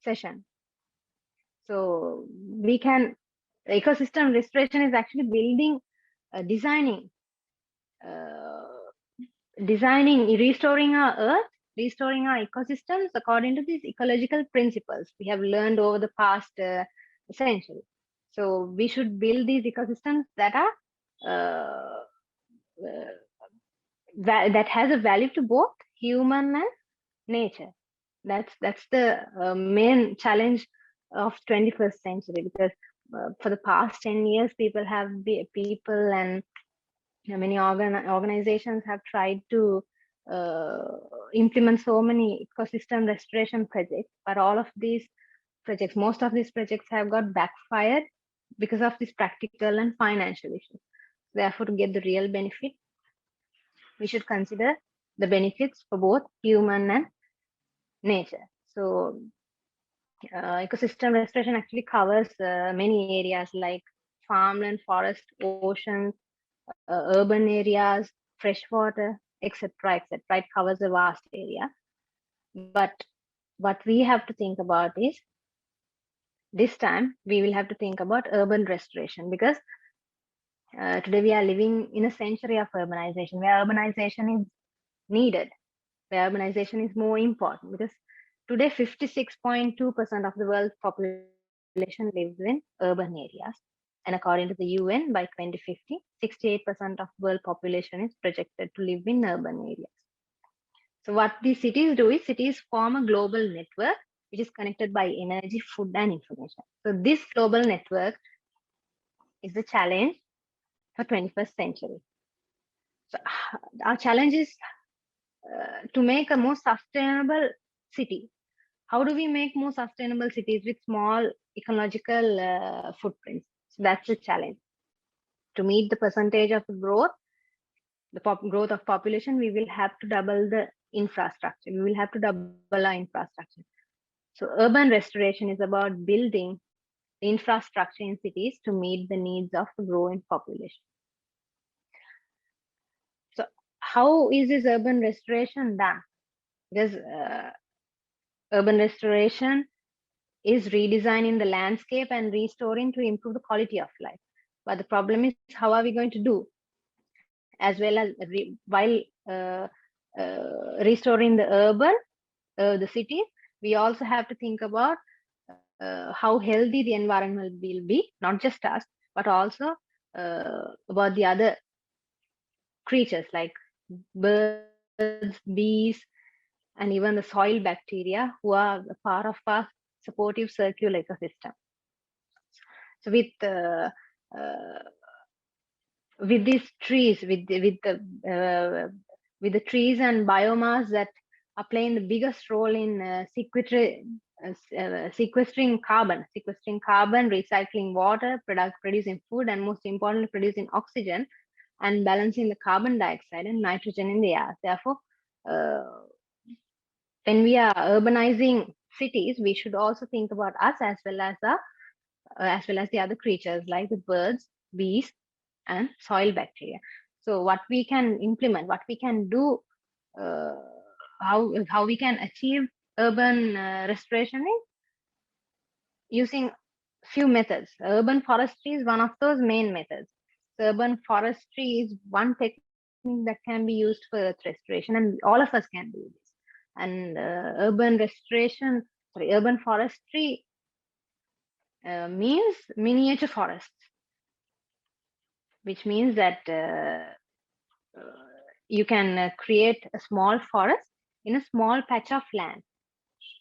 Speaker 4: session. So we can, ecosystem restoration is actually building, designing, restoring our earth, restoring our ecosystems according to these ecological principles we have learned over the past century. So we should build these ecosystems that are that has a value to both human and nature. That's the main challenge of 21st century, because for the past 10 years, people and many organizations have tried to implement so many ecosystem restoration projects, but all of these projects, most of these projects have got backfired because of these practical and financial issues. Therefore, to get the real benefit, we should consider the benefits for both human and nature. So ecosystem restoration actually covers many areas like farmland, forest, oceans, urban areas, freshwater, etc., etc. It covers a vast area. But what we have to think about is, this time we will have to think about urban restoration, because today we are living in a century of urbanization, where urbanization is needed, where urbanization is more important, because today 56.2% of the world's population lives in urban areas. And according to the UN, by 2050, 68% of world population is projected to live in urban areas. So what these cities do is, cities form a global network which is connected by energy, food, and information. So this global network is the challenge for 21st century. So our challenge is to make a more sustainable city. How do we make more sustainable cities with small ecological footprints? So that's the challenge. To meet the percentage of the growth, growth of population, we will have to double the infrastructure. We will have to double our infrastructure. So urban restoration is about building the infrastructure in cities to meet the needs of the growing population. So how is this urban restoration done? Because urban restoration is redesigning the landscape and restoring to improve the quality of life. But the problem is, how are we going to do? As well as while restoring the urban, the city, we also have to think about how healthy the environment will be, not just us, but also about the other creatures like birds, bees, and even the soil bacteria who are a part of our supportive circular ecosystem. So with these trees, with the trees and biomass that are playing the biggest role in sequestering carbon, recycling water, producing food, and most importantly, producing oxygen and balancing the carbon dioxide and nitrogen in the air. Therefore, when we are urbanizing cities, we should also think about us as well as the other creatures like the birds, bees, and soil bacteria. So what we can implement, what we can do, how we can achieve urban restoration is using few methods. Urban forestry is one of those main methods. So urban forestry is one technique that can be used for earth restoration, and all of us can do this. And urban forestry means miniature forests, which means that you can create a small forest in a small patch of land.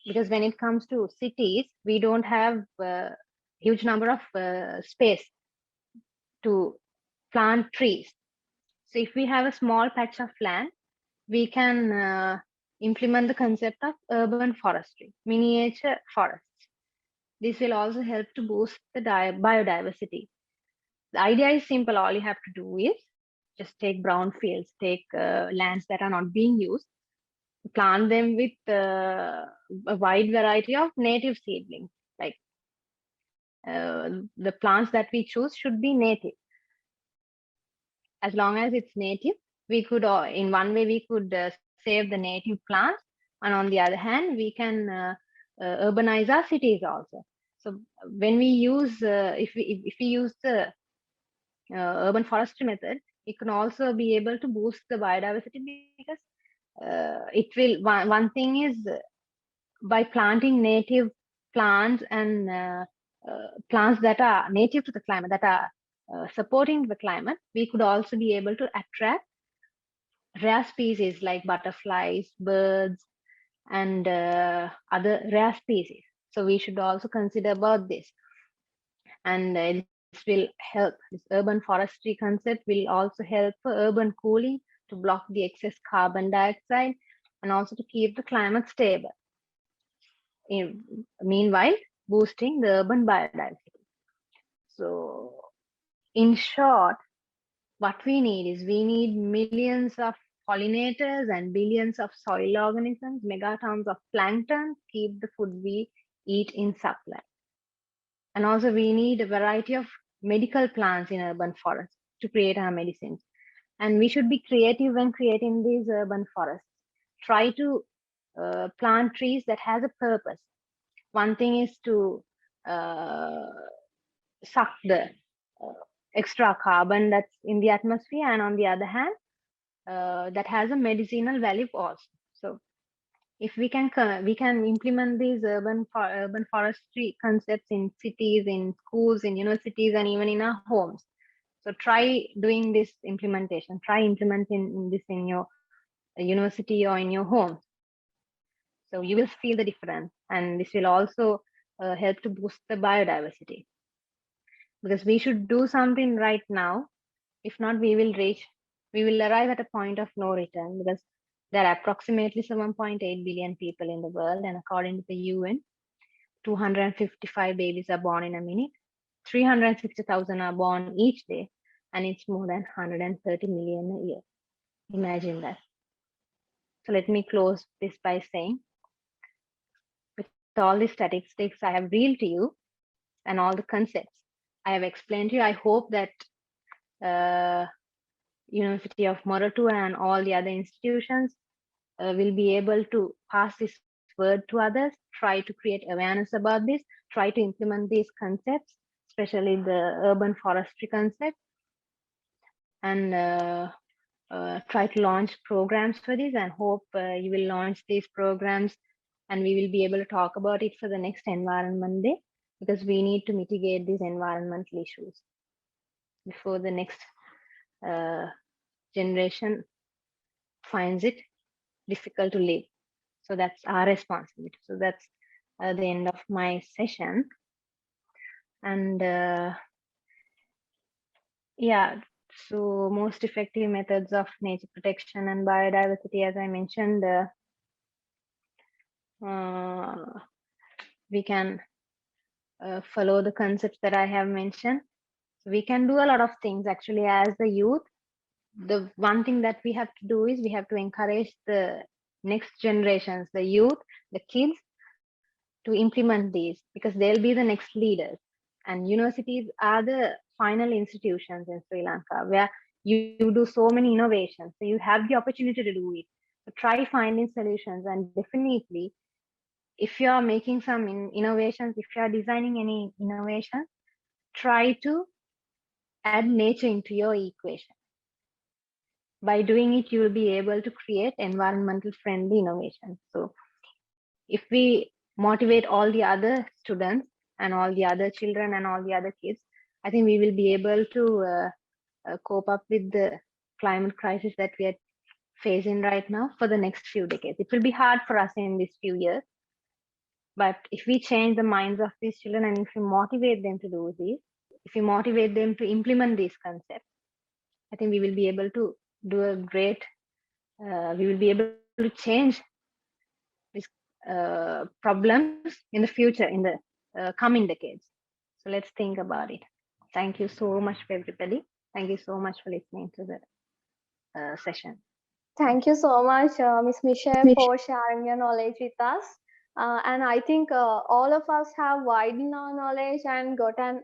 Speaker 4: Because when it comes to cities, we don't have a huge number of space to plant trees. So if we have a small patch of land, we can implement the concept of urban forestry, miniature forests. This will also help to boost the biodiversity. The idea is simple. All you have to do is just take brownfields, take lands that are not being used, plant them with a wide variety of native seedlings. Like the plants that we choose should be native. As long as it's native, we could, in one way, we could save the native plants, and on the other hand, we can urbanize our cities also. So when we use, if we use the urban forestry method, it can also be able to boost the biodiversity, because it will. One thing is, by planting native plants and plants that are native to the climate, that are supporting the climate, we could also be able to attract rare species like butterflies, birds, and other rare species. So we should also consider about this. And this will help. This urban forestry concept will also help for urban cooling, to block the excess carbon dioxide, and also to keep the climate stable. Meanwhile, boosting the urban biodiversity. So, in short, what we need is, we need millions of pollinators and billions of soil organisms, megatons of plankton, keep the food we eat in supply. And also we need a variety of medical plants in urban forests to create our medicines. And we should be creative when creating these urban forests. Try to plant trees that has a purpose. One thing is to suck the extra carbon that's in the atmosphere, and on the other hand, that has a medicinal value also. So if we can implement these urban forestry concepts in cities, in schools, in universities, and even in our homes. So try doing this implementation. Try implementing this in your university or in your home. So you will feel the difference, and this will also help to boost the biodiversity. Because we should do something right now. If not, we will arrive at a point of no return, because there are approximately 7.8 billion people in the world, and according to the UN, 255 babies are born in a minute, 360,000 are born each day, and it's more than 130 million a year. Imagine that. So let me close this by saying, with all the statistics I have revealed to you and all the concepts I have explained to you, I hope that University of Mora and all the other institutions will be able to pass this word to others, try to create awareness about this, try to implement these concepts, especially the urban forestry concept, and try to launch programs for this, and hope you will launch these programs, and we will be able to talk about it for the next Environment Day, because we need to mitigate these environmental issues before the next generation finds it difficult to live. So that's our responsibility. So that's the end of my session. And yeah, so most effective methods of nature protection and biodiversity, as I mentioned, we can follow the concepts that I have mentioned. So we can do a lot of things actually as the youth. The one thing that we have to do is we have to encourage the next generations, the youth, the kids, to implement these, because they'll be the next leaders. And universities are the final institutions in Sri Lanka where you do so many innovations. So you have the opportunity to do it. So try finding solutions, and definitely, if you are making some innovations, if you are designing any innovation, try to add nature into your equation. By doing it, you will be able to create environmental friendly innovations. So if we motivate all the other students and all the other children and all the other kids, I think we will be able to cope up with the climate crisis that we are facing right now for the next few decades. It will be hard for us in these few years, but if we change the minds of these children, and if we motivate them to do this, if we motivate them to implement these concepts, I think we will be able to do a great, we will be able to change these problems in the future, in the coming decades. So let's think about it. Thank you so much for everybody. Thank you so much for listening to the session.
Speaker 1: Thank you so much, Ms. Michelle, for sharing your knowledge with us. And I think all of us have widened our knowledge and got an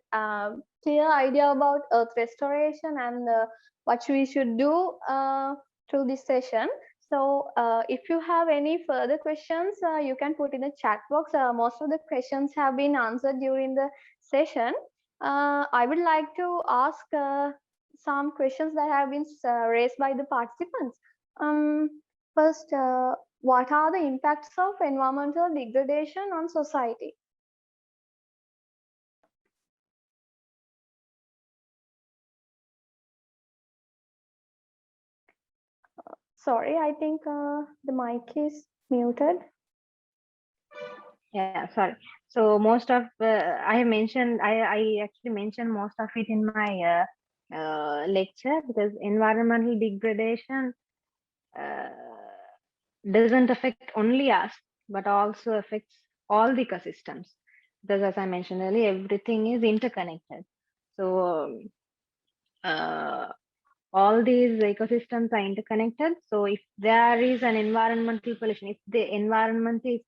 Speaker 1: clear idea about earth restoration and what we should do through this session. So if you have any further questions, you can put in the chat box. Most of the questions have been answered during the session. I would like to ask some questions that have been raised by the participants. First, what are the impacts of environmental degradation on society? Sorry, I think the mic is muted.
Speaker 4: Yeah, sorry. So most of I have mentioned, I actually mentioned most of it in my lecture, because environmental degradation doesn't affect only us, but also affects all the ecosystems. Because as I mentioned earlier, everything is interconnected. So all these ecosystems are interconnected. So if there is an environmental pollution, if the environment is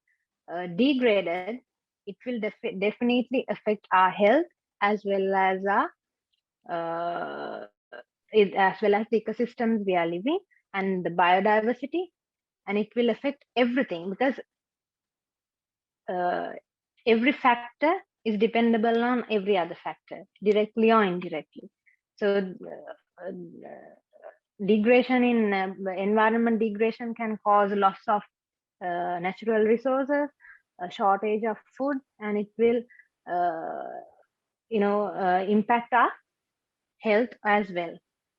Speaker 4: degraded, it will definitely affect our health as well as as well as the ecosystems we are living and the biodiversity, and it will affect everything, because every factor is dependable on every other factor, directly or indirectly. So degradation in environment degradation can cause loss of natural resources, a shortage of food, and it will impact our health as well.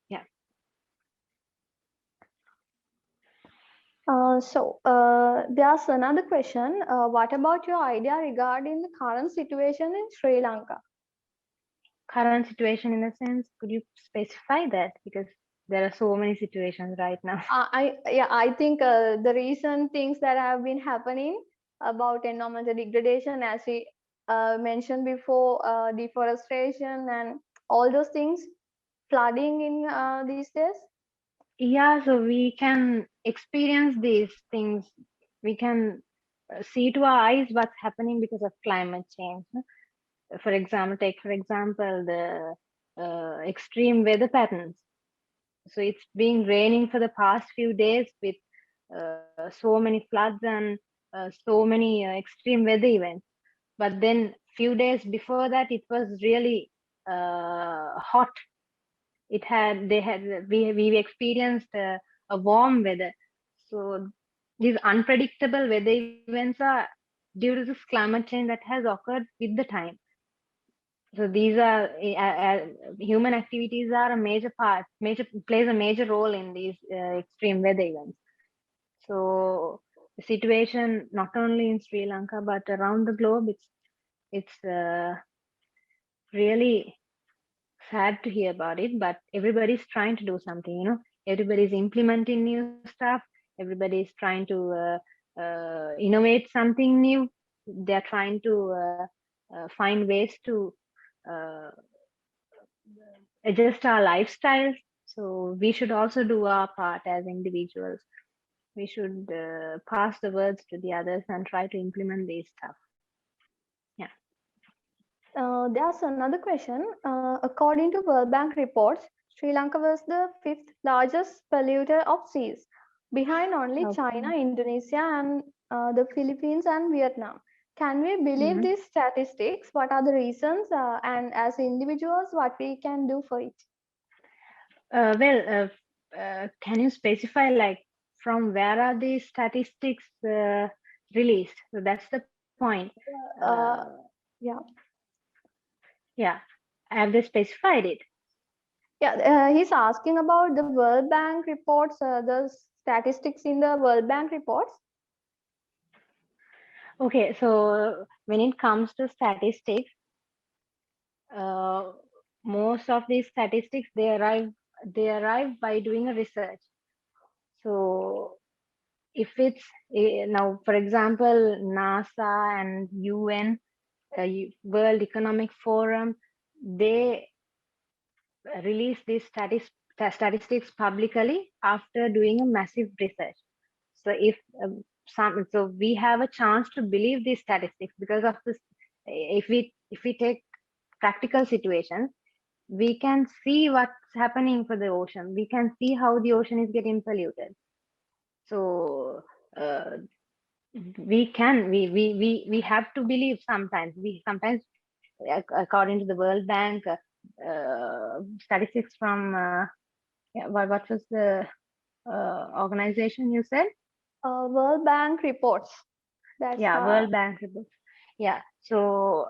Speaker 4: Yeah.
Speaker 1: There's another question. What about your idea regarding the current situation in Sri Lanka?
Speaker 4: Current situation, in the sense, could you specify that, because there are so many situations right now?
Speaker 1: I think the recent things that have been happening about environmental degradation, as we mentioned before, deforestation and all those things, flooding in these days.
Speaker 4: Yeah, so we can experience these things. We can see to our eyes what's happening because of climate change. For example, the extreme weather patterns. So it's been raining for the past few days with so many floods and so many extreme weather events. But then few days before that, it was really hot. We experienced a warm weather. So these unpredictable weather events are due to this climate change that has occurred with the time. So these are human activities are a major part, plays a major role in these extreme weather events. So the situation not only in Sri Lanka but around the globe, it's really sad to hear about it. But everybody's trying to do something. Everybody's implementing new stuff. Everybody's trying to innovate something new. They're trying to find ways to uh, adjust our lifestyles. So we should also do our part as individuals. We should pass the words to the others and try to implement these stuff. Yeah.
Speaker 1: There's another question. According to World Bank reports, Sri Lanka was the fifth largest polluter of seas, behind only
Speaker 4: Okay.
Speaker 1: China, Indonesia, and the Philippines and Vietnam. Can we believe
Speaker 4: Mhm.
Speaker 1: these statistics? What are the reasons? And as individuals, what we can do for it?
Speaker 4: Can you specify like from where are these statistics released? So that's the point.
Speaker 1: Uh, yeah,
Speaker 4: Yeah. Have they specified it?
Speaker 1: yeah. He's asking about the World Bank reports, the statistics in the World Bank reports.
Speaker 4: Okay. So when it comes to statistics, uh, most of these statistics they arrive by doing a research. So if it's now, for example, NASA and UN, World Economic Forum, they release these statistics publicly after doing a massive research. So if so we have a chance to believe these statistics because of this. If we take practical situations, we can see what's happening for the ocean. We can see how the ocean is getting polluted. So uh, we have to believe sometimes. We sometimes, according to the World Bank, statistics from what was the organization you said?
Speaker 1: World Bank reports. That's
Speaker 4: Yeah, World Bank reports. Yeah, so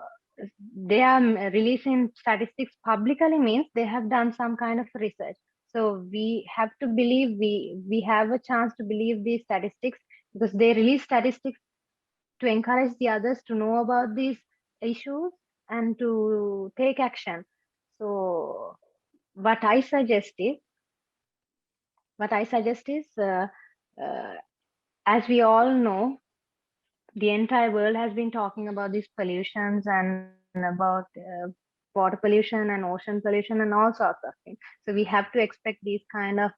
Speaker 4: they are releasing statistics publicly means they have done some kind of research. So we have to believe, we have a chance to believe these statistics because they release statistics to encourage the others to know about these issues and to take action. So what I suggest is, uh, as we all know, the entire world has been talking about these pollutions and about water pollution and ocean pollution and all sorts of things. So we have to expect these kind of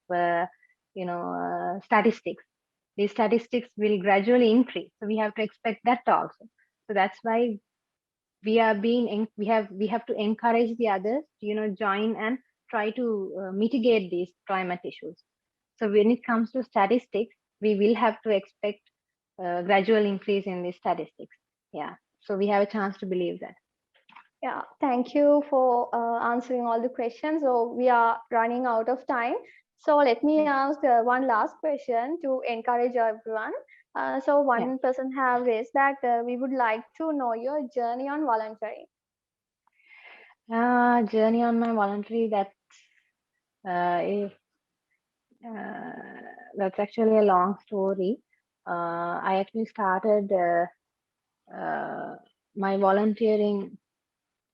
Speaker 4: statistics. These statistics will gradually increase, so we have to expect that also. So that's why we have to encourage the others to join and try to mitigate these climate issues. So when it comes to statistics, we will have to expect gradual increase in these statistics. Yeah. So we have a chance to believe that.
Speaker 1: Yeah, thank you for answering all the questions. So we are running out of time. So let me ask one last question to encourage everyone. So
Speaker 4: Yeah.
Speaker 1: one person have raised that we would like to know your journey on volunteering.
Speaker 4: Journey on my voluntary. Uh, that's actually a long story. I actually started my volunteering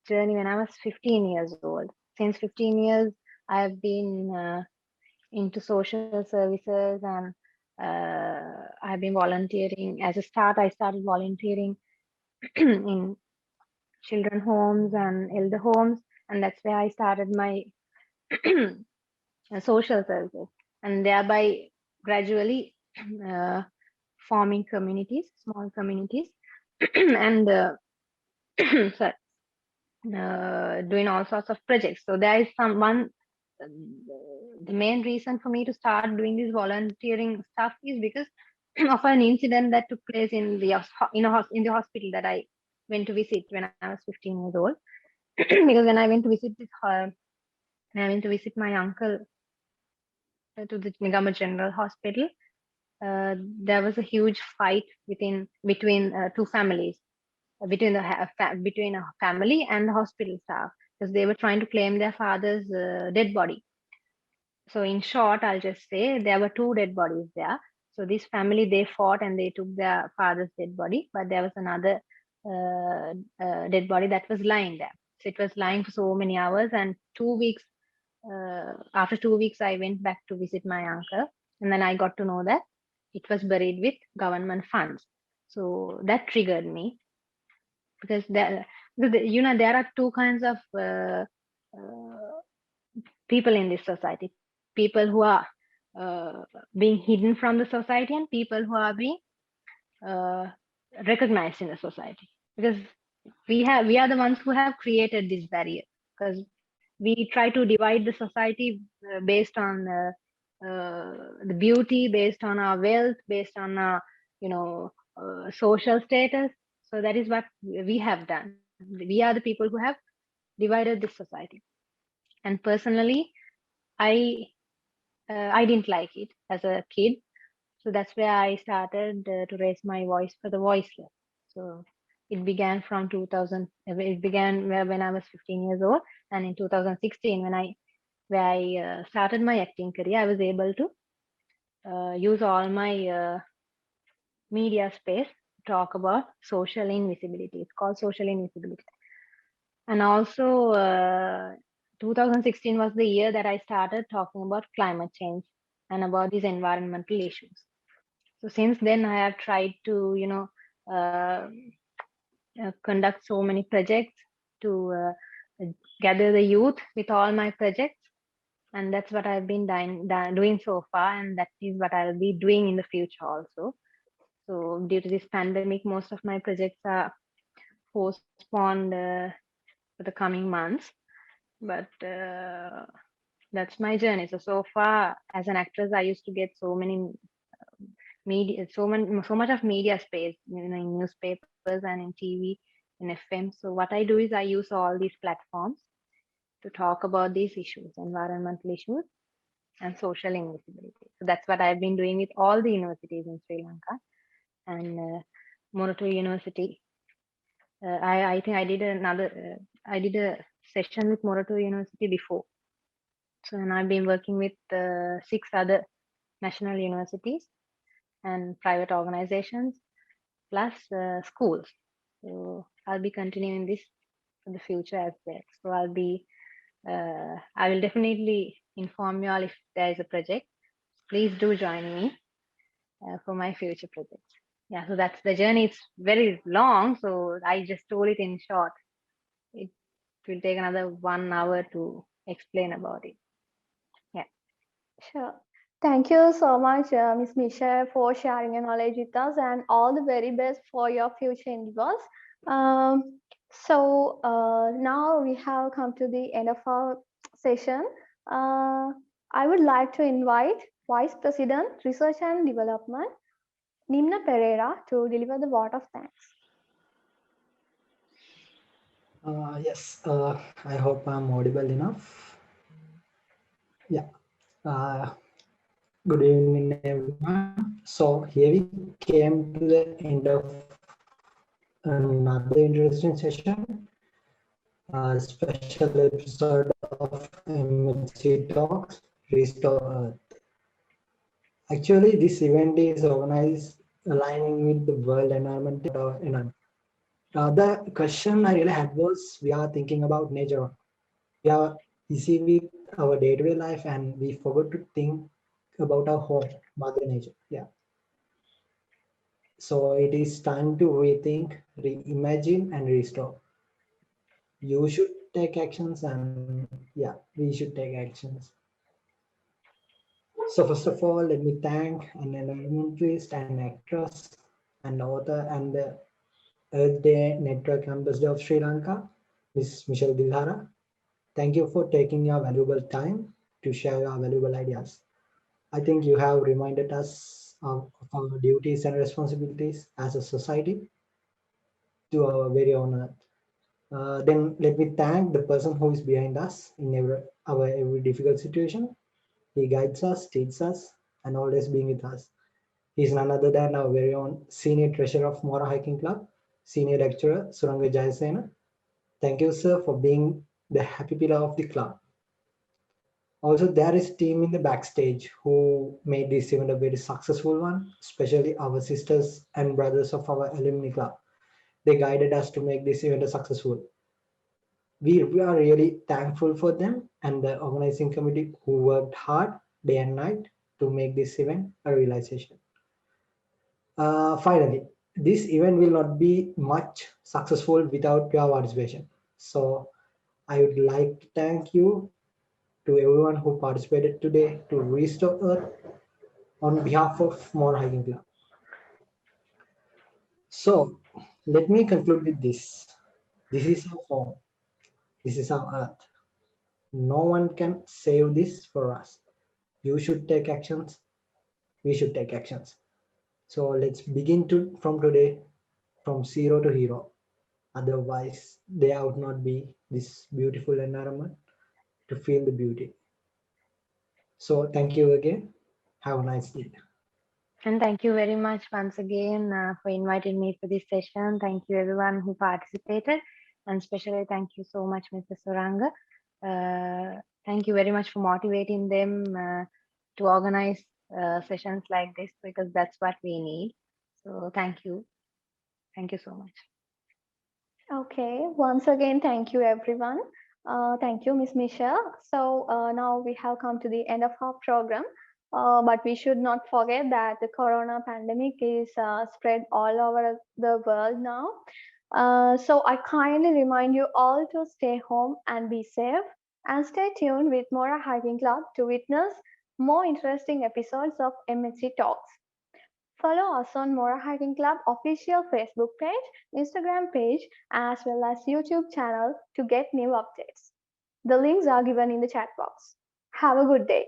Speaker 4: journey when I was 15 years old. Since 15 years, I have been into social services, and I've been volunteering. As a start, I started volunteering in children homes and elder homes, and that's where I started my social services, and thereby gradually uh, forming communities, small communities, and sorry, doing all sorts of projects. So there is uh, the main reason for me to start doing this volunteering stuff is because of an incident that took place in in the hospital that I went to visit when I was 15 years old. Because when I went to visit when I went to visit my uncle to the Nigama General Hospital, there was a huge fight between two families, between a family and the hospital staff, because they were trying to claim their father's dead body. So in short, I'll just say there were two dead bodies there. So this family, they fought and they took their father's dead body, but there was another dead body that was lying there. So it was lying for so many hours, and 2 weeks after 2 weeks, I went back to visit my uncle, and then I got to know that it was buried with government funds. So that triggered me, because there are two kinds of people in this society: people who are being hidden from the society, and people who are being uh, recognized in the society. Because we are the ones who have created this barrier, because we try to divide the society based on the beauty, based on our wealth, based on our social status. So that is what we have done. We are the people who have divided this society. And personally, I I didn't like it as a kid. So that's where I started to raise my voice for the voiceless. So it began from 2000. It began when I was 15 years old, and in 2016, where I started my acting career, I was able to use all my media space to talk about social invisibility. It's called social invisibility. And also, 2016 was the year that I started talking about climate change and about these environmental issues. So since then, I have tried to, conduct so many projects to gather the youth with all my projects. And that's what I've been doing so far. And that is what I'll be doing in the future also. So due to this pandemic, most of my projects are postponed for the coming months. But that's my journey. So far, as an actress, I used to get so many media, so much of media space, in newspapers and in TV, in FM. So what I do is I use all these platforms to talk about these issues, environmental issues and social invisibility. So that's what I've been doing with all the universities in Sri Lanka. And Mora University, I think I did a session with Mora University before. So, and I've been working with 6 other national universities and private organizations, plus schools. So I'll be continuing this for the future as well. So I will definitely inform you all if there is a project. Please do join me for my future projects. Yeah, so that's the journey. It's very long, so I just told it in short. It will take another 1 hour to explain about it. Yeah.
Speaker 1: Sure. Thank you so much, Ms. Michelle, for sharing your knowledge with us, and all the very best for your future endeavors. Now we have come to the end of our session. I would like to invite Vice President, Research and Development, Nimna Pereira, to deliver the vote of thanks.
Speaker 5: Yes, I hope I'm audible enough. Yeah. Uh, Good evening, everyone. So here we came to the end of another interesting session, a special episode of MHC Talks, Restore Earth. Actually, this event is organized aligning with the World Environment. The question I really had was, we are thinking about nature. We are busy with our day-to-day life, and we forgot to think about our home, Mother Nature. Yeah. So it is time to rethink, reimagine, and restore. You should take actions, and yeah, we should take actions. So first of all, let me thank an environmentalist and actress and author and the Earth Day Network Ambassador of Sri Lanka, Ms. Michelle Dilhara. Thank you for taking your valuable time to share your valuable ideas. I think you have reminded us of our duties and responsibilities as a society to our very own Earth. Then let me thank the person who is behind us in our every difficult situation. He guides us, teaches us, and always being with us. He is none other than our very own senior treasurer of Mora Hiking Club, senior lecturer Suranga Jayasena. Thank you, sir, for being the happy pillar of the club. Also, there is team in the backstage who made this event a very successful one, especially our sisters and brothers of our alumni club. They guided us to make this event a successful. We are really thankful for them and the organizing committee who worked hard day and night to make this event a realization. Finally, this event will not be much successful without your participation. So I would like to thank you to everyone who participated today to restore Earth on behalf of Mora Hiking Club. So let me conclude with this. This is our home. This is our Earth. No one can save this for us. You should take actions. We should take actions. So let's begin to from today, from zero to hero. Otherwise, there would not be this beautiful environment to feel the beauty. So thank you again. Have a nice day.
Speaker 4: And thank you very much once again for inviting me for this session. Thank you everyone who participated, and especially thank you so much, Mr. Suranga. Thank you very much for motivating them to organize sessions like this, because that's what we need. So thank you. Thank you so much.
Speaker 1: Okay, once again, thank you everyone. Thank you, Miss Michelle. So now we have come to the end of our program. But we should not forget that the corona pandemic is spread all over the world now. So I kindly remind you all to stay home and be safe, and stay tuned with Mora Hiking Club to witness more interesting episodes of MHC Talks. Follow us on Mora Hiking Club official Facebook page, Instagram page, as well as YouTube channel to get new updates. The links are given in the chat box. Have a good day.